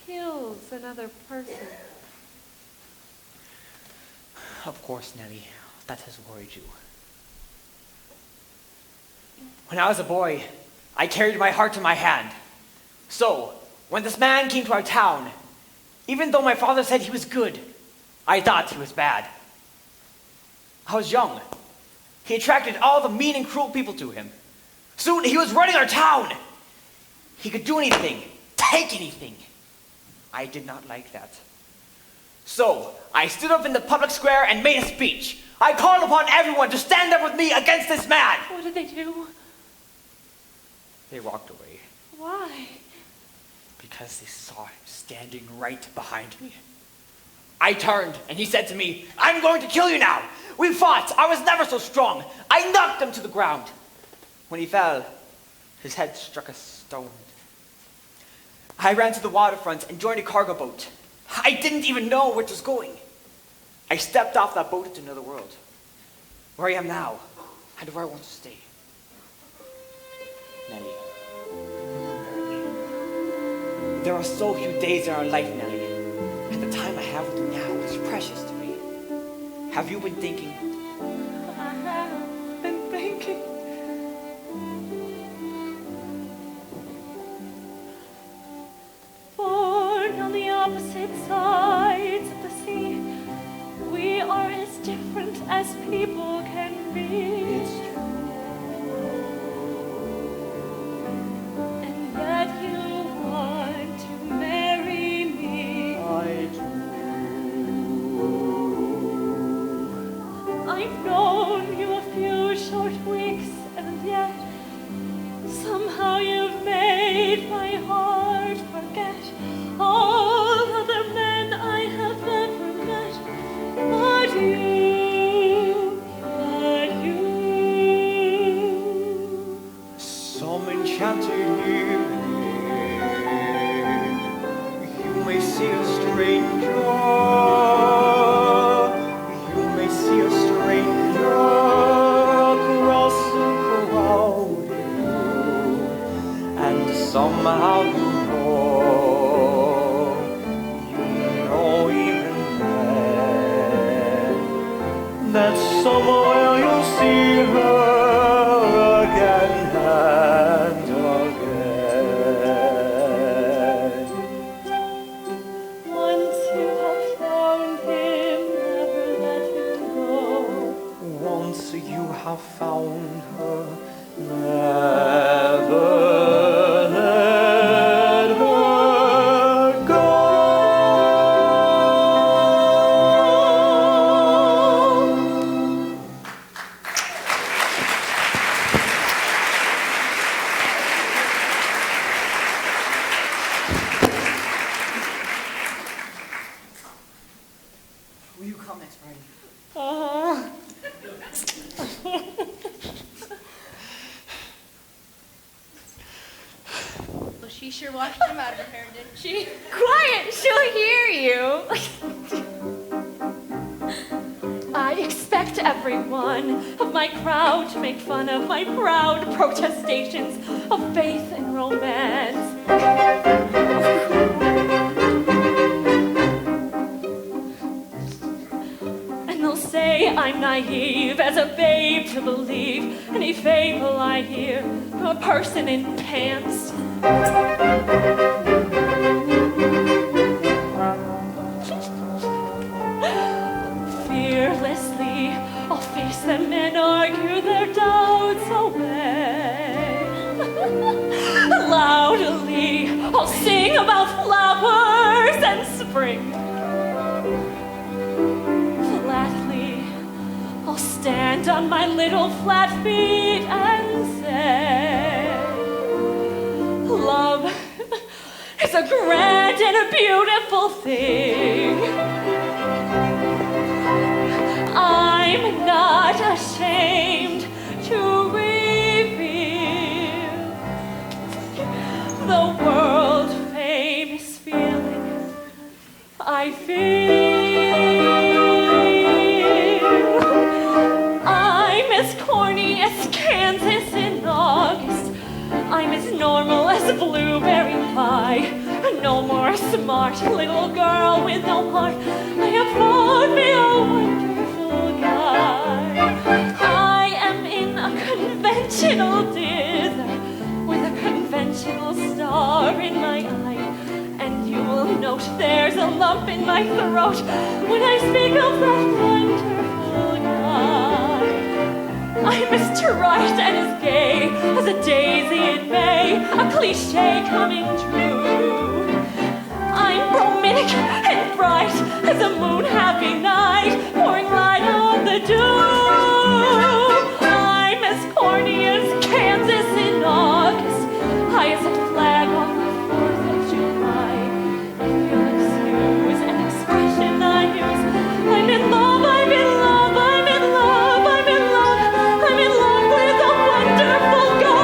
kills another person. Of course, Nellie, that has worried you. When I was a boy, I carried my heart in my hand. So, when this man came to our town, even though my father said he was good, I thought he was bad. I was young. He attracted all the mean and cruel people to him. Soon he was running our town. He could do anything, take anything. I did not like that. So, I stood up in the public square and made a speech. I called upon everyone to stand up with me against this man. What did they do? They walked away. Why? Because they saw him standing right behind me. I turned, and he said to me, I'm going to kill you now. We fought. I was never so strong. I knocked him to the ground. When he fell, his head struck a stone. I ran to the waterfront and joined a cargo boat. I didn't even know where it was going. I stepped off that boat into another world, where I am now, and where I want to stay. Nellie. There are so few days in our life, Nellie, and the time I have with you now is precious to me. Have you been thinking? I have been thinking. Born on the opposite sides of the sea, we are as different as people can be. It's true. And yet you want to marry me. I do. I've known you a few short weeks, and yet somehow you've made my heart forget all other men I have ever met. But you. So many enchanted here. You may see a stranger. You may see a stranger across the crowded road, and somehow you know even then that somewhere you'll see her again and again. Once you have found him, never let him go. Once you have found her, never let her go. Will you come next Friday? Well, she sure washed him out of her hair, didn't she? Quiet! She'll hear you! I expect everyone of my crowd to make fun of my proud protestations of faith and romance. And they'll say I'm naive as a babe to believe any fable I hear from a person in pants. Fearlessly, I'll face them and argue their doubts away. Loudly, I'll sing about flowers and spring. Flatly, I'll stand on my little flat feet and say, love is a grand and a beautiful thing. I'm not ashamed to reveal the world famous feeling I feel. I'm as corny as Kansas in August. I'm as normal as a blueberry pie. No more smart little girl with no heart. I have found me a wonderful guy. I am in a conventional dither with a conventional star in my eye. And you will note there's a lump in my throat when I speak of that wonderful guy. I'm as trite and as gay as a daisy in May, a cliche coming true. I'm romantic and bright as a moon-happy night, pouring light on the dew. I'm as corny as Kansas in August, high as a flag on the 4th of July. If you'll excuse an expression I use, I'm in love, I'm in love, I'm in love, I'm in love, I'm in love with a wonderful guy.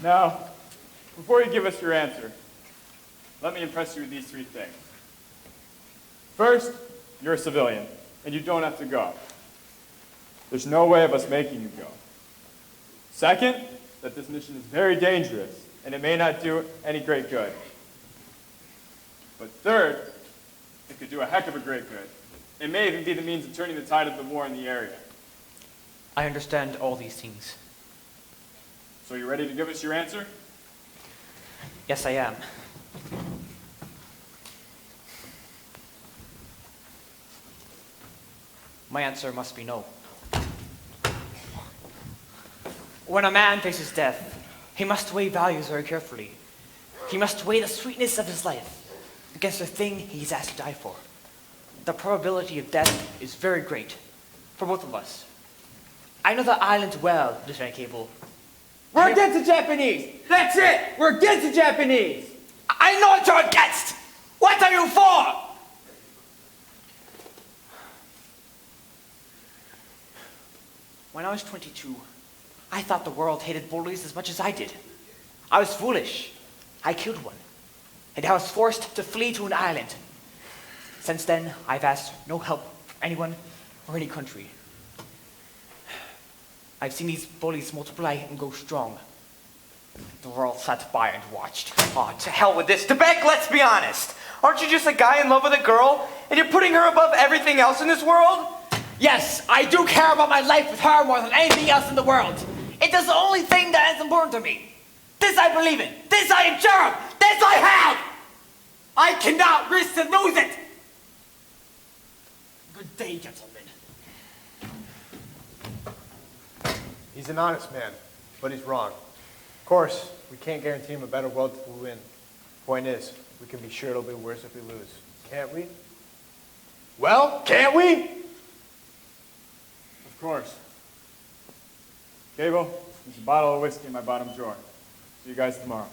Now, before you give us your answer, let me impress you with these 3 things. First, you're a civilian, and you don't have to go. There's no way of us making you go. Second, that this mission is very dangerous, and it may not do any great good. But third, it could do a heck of a great good. It may even be the means of turning the tide of the war in the area. I understand all these things. So you ready to give us your answer? Yes, I am. My answer must be no. When a man faces death, he must weigh values very carefully. He must weigh the sweetness of his life against the thing he's asked to die for. The probability of death is very great for both of us. I know the island well, Lieutenant Cable. We're against the Japanese! That's it! We're against the Japanese! I know what you're against! What are you for? When I was 22, I thought the world hated bullies as much as I did. I was foolish. I killed one. And I was forced to flee to an island. Since then, I've asked no help from anyone or any country. I've seen these bullies multiply and go strong. The world sat by and watched. Oh, to hell with this. Becque, let's be honest. Aren't you just a guy in love with a girl, and you're putting her above everything else in this world? Yes, I do care about my life with her more than anything else in the world. It is the only thing that is important to me. This I believe in. This I am sure of. This I have. I cannot risk to lose it. Good day, gentlemen. He's an honest man, but he's wrong. Of course, we can't guarantee him a better world if we win. Point is, we can be sure it'll be worse if we lose. Can't we? Well, can't we? Of course. Cable, there's a bottle of whiskey in my bottom drawer. See you guys tomorrow.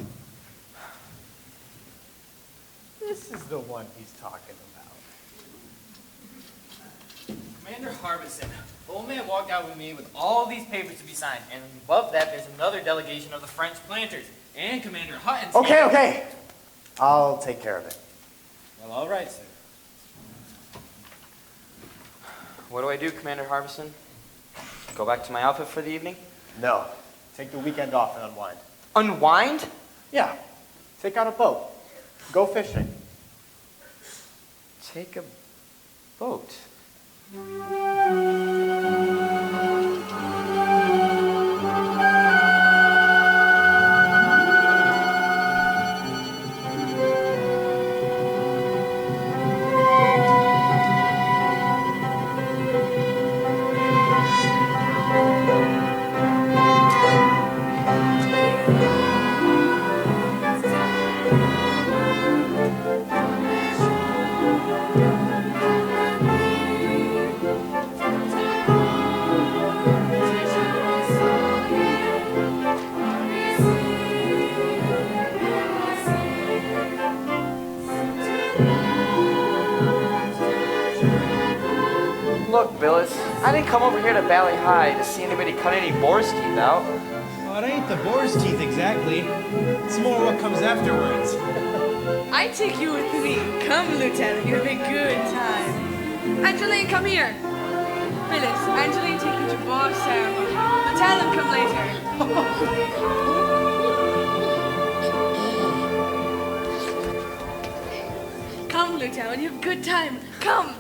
This is the one he's talking about. Commander Harbison, old man walked out with me with all these papers to be signed, and above that there's another delegation of the French planters, and Commander Hutton's Okay, okay. I'll take care of it. Well, all right, sir. What do I do, Commander Harbison? Go back to my outfit for the evening? No. Take the weekend off and unwind. Unwind? Yeah. Take out a boat. Go fishing. Take a boat? Look, Billis, I didn't come over here to Valley High to see anybody cut any boar's teeth out. Well, it ain't the boar's teeth exactly. It's more what comes afterwards. I take you with me. Come, Lieutenant, you'll have a good time. Angeline, come here. Billis, Angeline take you to bar ceremony. Lieutenant, come later. Come, Lieutenant, you have a good time. Come.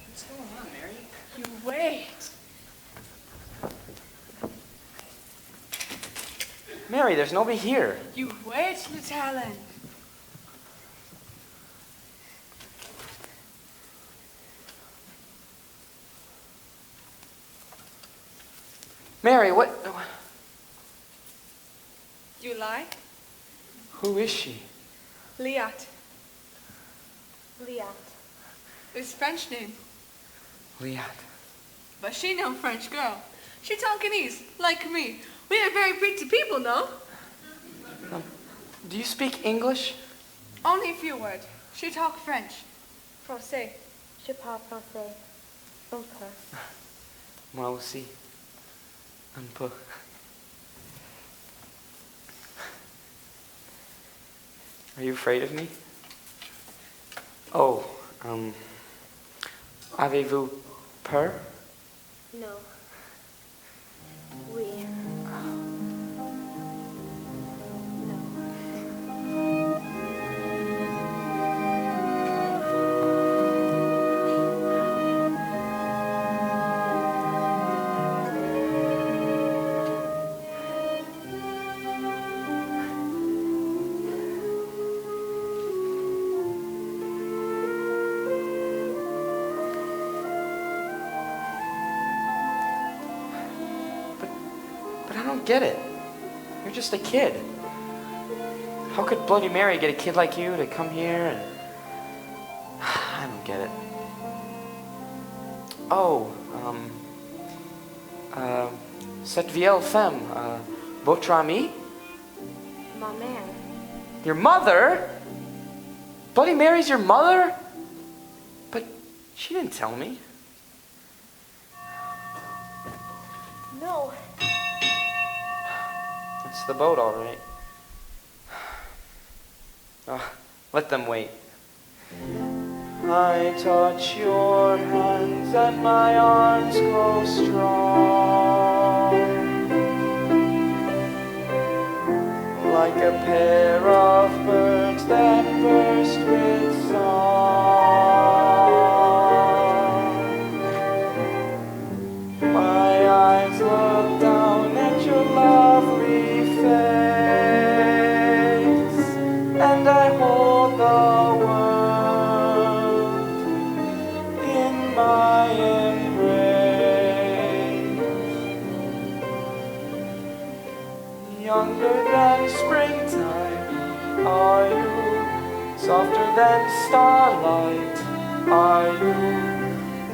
What's going on, Mary? You wait. Mary, there's nobody here. You wait, Lieutenant. Mary, what? You like? Who is she? Liat. Liat. It's French name. Liat. But she no French girl. She Tonkinese, like me. We are very pretty people, no? Do you speak English? Only a few words. She talk French. français. Je parle français. Un peu. Moi aussi. Un peu. Are you afraid of me? Oh, avez-vous peur? No. Oui. Get it. You're just a kid. How could Bloody Mary get a kid like you to come here and... I don't get it. Oh, cette vieille femme, votre amie? Ma mère. Your mother? Bloody Mary's your mother? But she didn't tell me. No. It's the boat, all right. Let them wait. I touch your hands and my arms grow strong, like a pair of birds that burst with song. My eyes look down at your lovely face, and I hold the world in my embrace. Younger than springtime are you, softer than starlight are you,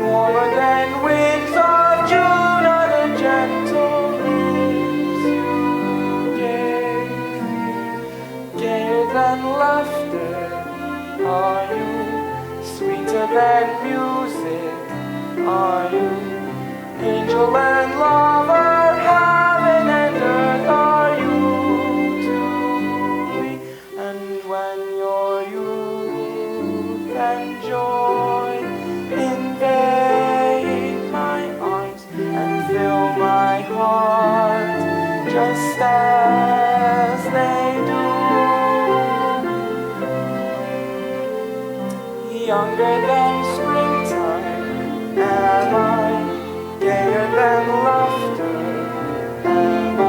warmer than winds of June are the gentle leaves you gave. Gayer than laughter are you, sweeter than music are you, angel and lover, heaven and earth are you to me. And when your youth and joy invade my arms and fill my heart just as they do. Younger than springtime am I, gayer than laughter am I,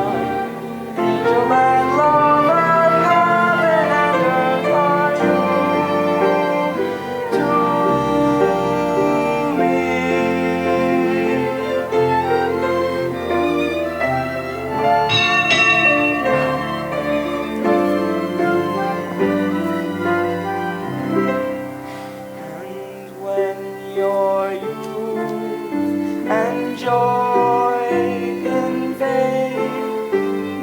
angel and lover, heaven and earth are you to me. And when your youth and joy invade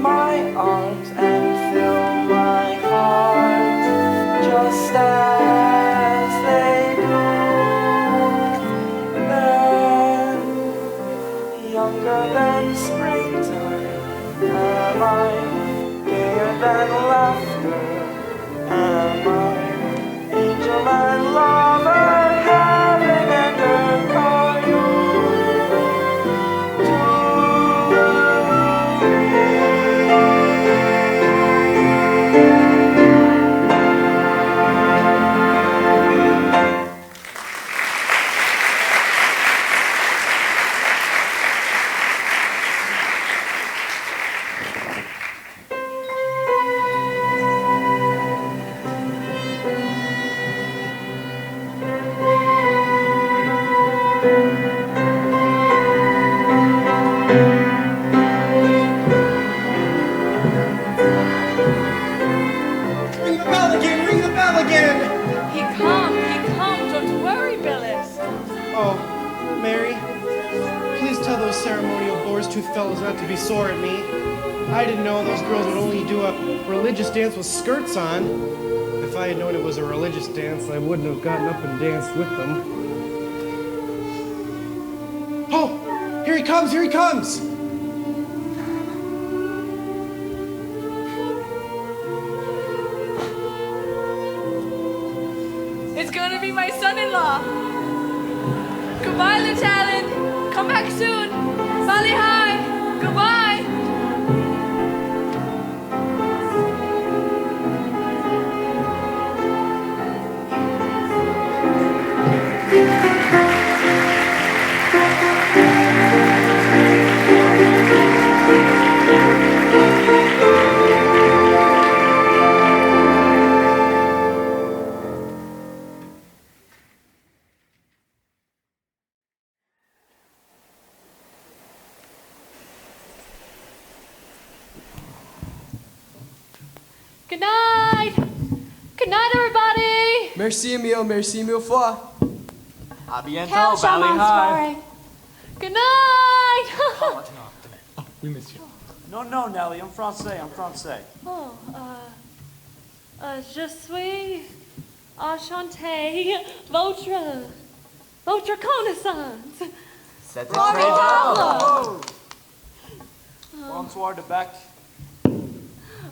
my arms and fill my heart just as they do, then younger than springtime am I, gayer than laughter am I, angel and lover, heaven and earth are you to Ring the bell again! Ring the bell again! He come. Don't worry, Billis. Oh, Mary, please tell those ceremonial boar's-tooth fellows not to be sore at me. I didn't know those girls would only do a religious dance with skirts on. If if I had known it was a religious dance, I wouldn't have gotten up and danced with them. Oh! Here he comes! Here he comes! It's gonna be my son-in-law. Goodbye, Lieutenant. Come back soon. Valley High. Goodbye. Good night. Good night, everybody. Merci, Emile. Merci mille fois. À bientôt, Ciao, Valley charmante High. soirée. Good night. Oui, monsieur. No, Nellie, I'm français, I'm français. Oh, je suis enchantée. Votre connaissance. C'est Bravo. Bonsoir de Becque.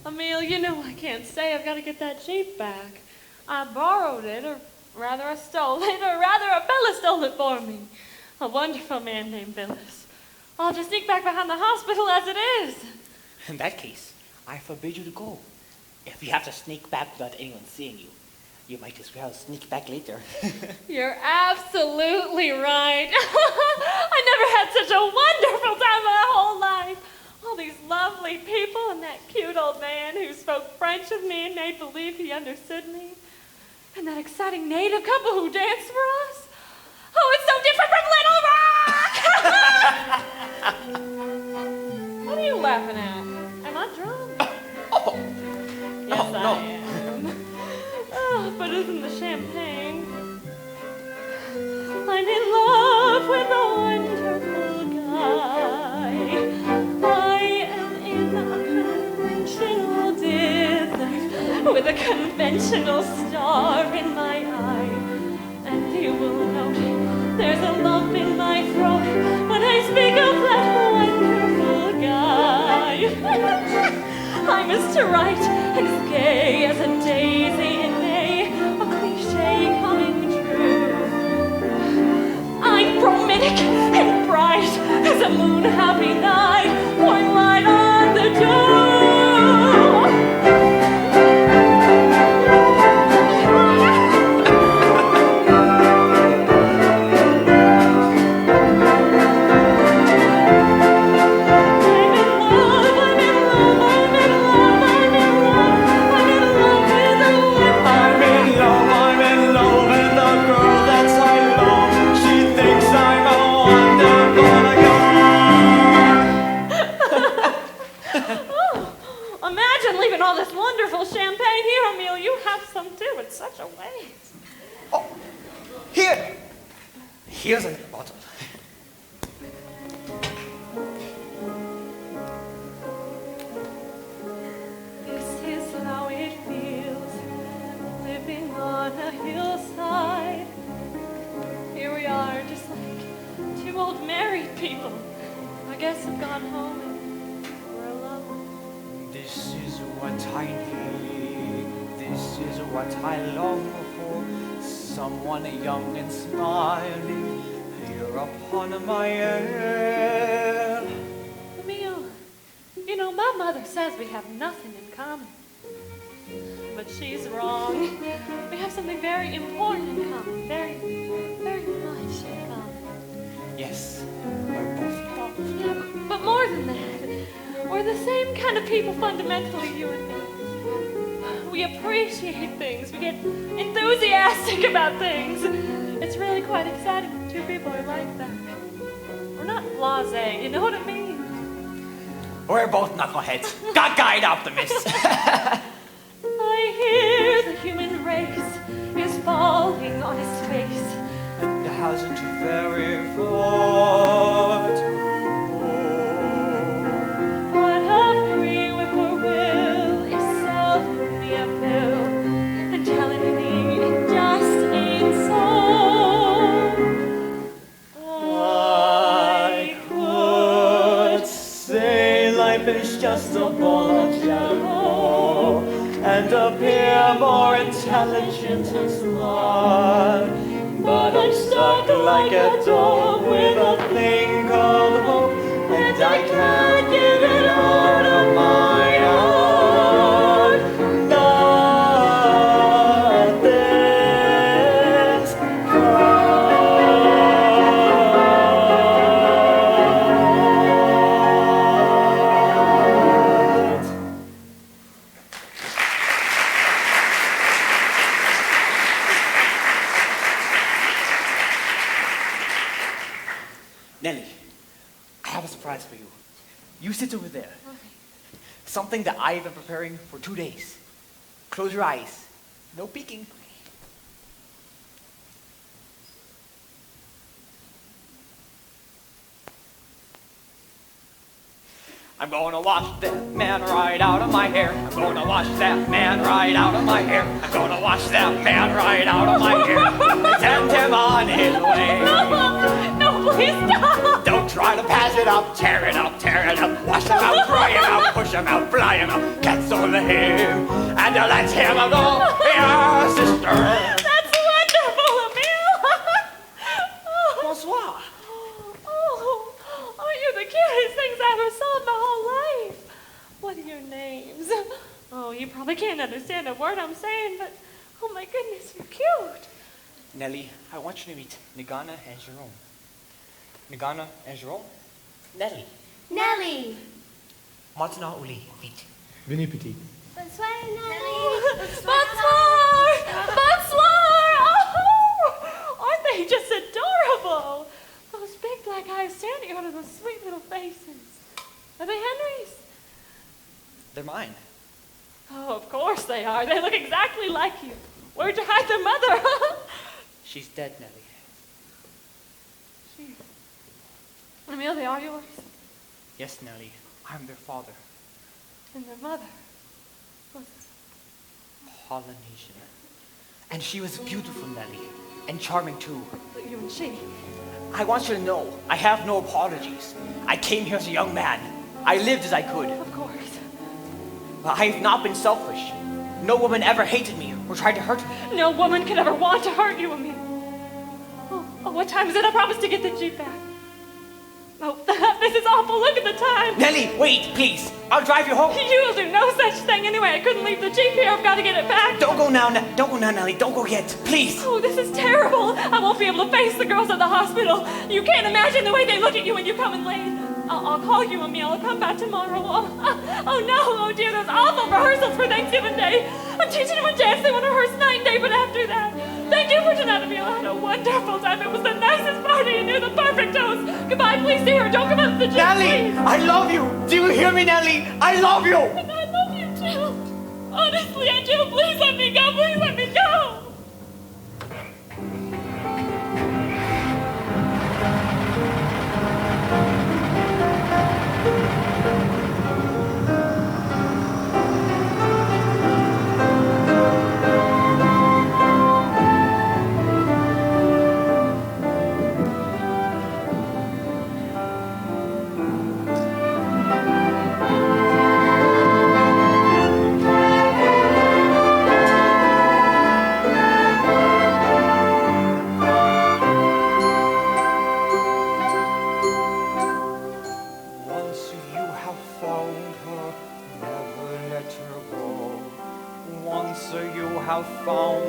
Emile, you know I can't stay. I've got to get that Jeep back. I borrowed it, or rather I stole it, or rather Abell stole it for me. A wonderful man named Billis. I'll just sneak back behind the hospital as it is. In that case, I forbid you to go. If you have to sneak back without anyone seeing you, you might as well sneak back later. You're absolutely right. I never had such a wonderful time in my whole life. All these lovely people and that cute old man who spoke French with me and made believe he understood me. And that exciting native couple who danced for us. Oh, it's so different from Little Rock! What are you laughing at? Am I drunk? Yes, I am. Oh, but isn't the champagne? I'm in love with a wonderful guy. I am in a conventional dinner with a conventional star in my eye. And you will note there's a lump in my throat when I speak of that wonderful guy. I'm as trite and as gay as a daisy in May, a cliche coming true. I'm romantic and bright as a moon-happy night, pouring light on the door. All this wonderful champagne here, Emile. You have some too. It's such a waste. Oh, here. Here's a bottle. This is how it feels, living on a hillside. Here we are, just like two old married people. I guess I've gone home and we're alone. This is what I need, this is what I long for, someone young and smiling here upon my air. Emile, you know, my mother says we have nothing in common. But she's wrong. We have something very important in common, very, very much in common. Yes, we're both. Yeah, but more than that. We're the same kind of people fundamentally, you and me. We appreciate things. We get enthusiastic about things. It's really quite exciting when two people are like that. We're not blasé, you know what I mean? We're both knuckleheads. Cockeyed optimists. I hear the human race is falling on its face. And hasn't very far to What a free whippoorwill is seldom the appeal, and life is just a ball of jello, and appear more intelligent and smart. But I'm stuck like a dog with a thing called hope, and I can't get it out of my heart. Nothing's Nellie, I have a surprise for you. You sit over there. Something that I've been preparing for 2 days. Close your eyes. No peeking. I'm gonna wash that man right out of my hair. I'm gonna wash that man right out of my hair. I'm gonna wash that man right out of my hair. And send him on his way. No, please stop. Don't try to pass it up, tear it up, tear it up. Wash him out, cry him out, push him out, fly him out. Cancel him, and let him go. Your sister. That's wonderful, Emile. Bonsoir. Oh, you're the cutest things I ever saw in my whole life. What are your names? Oh, you probably can't understand a word I'm saying, but oh my goodness, you're cute. Nellie, I want you to meet Ngana and Jerome. Ngana and Jerome? Nellie. Nellie. Maintenant, Willy, vite. Venez, petit. Bonsoir, Nellie. Bonsoir! Bonsoir! Oh, aren't they just adorable? Those big black eyes standing out of those sweet little faces. Are they Henry's? They're mine. Oh, of course they are. They look exactly like you. Where'd you hide their mother? She's dead, Nellie. Emile, they are yours? Yes, Nellie. I'm their father. And their mother? Was Polynesian. And she was beautiful, Nellie. And charming, too. you and she? I want you to know, I have no apologies. I came here as a young man. I lived as I could. Of course. But I have not been selfish. No woman ever hated me or tried to hurt me. No woman could ever want to hurt you, Emile. Oh, what time is it? I promised to get the Jeep back. Oh, this is awful. Look at the time. Nellie, wait, please. I'll drive you home. You'll do no such thing anyway. I couldn't leave the Jeep here. I've got to get it back. Don't go now, Nellie. Don't go yet, please. Oh, this is terrible. I won't be able to face the girls at the hospital. You can't imagine the way they look at you when you come in late. I'll call you, Emile. I'll come back tomorrow. Oh, no. Oh, dear. Those awful rehearsals for Thanksgiving Day. I'm teaching them a dance. They want to rehearse night and day, but after that, thank you for tonight, Emile. I had a wonderful time. It was the nicest party, and you're the perfect host. Goodbye. Please stay here. Don't come out to the gym, Nellie, please. I love you. Do you hear me, Nellie? I love you. And I love you, too. Honestly, I do. Please let me go. Please let me go. Found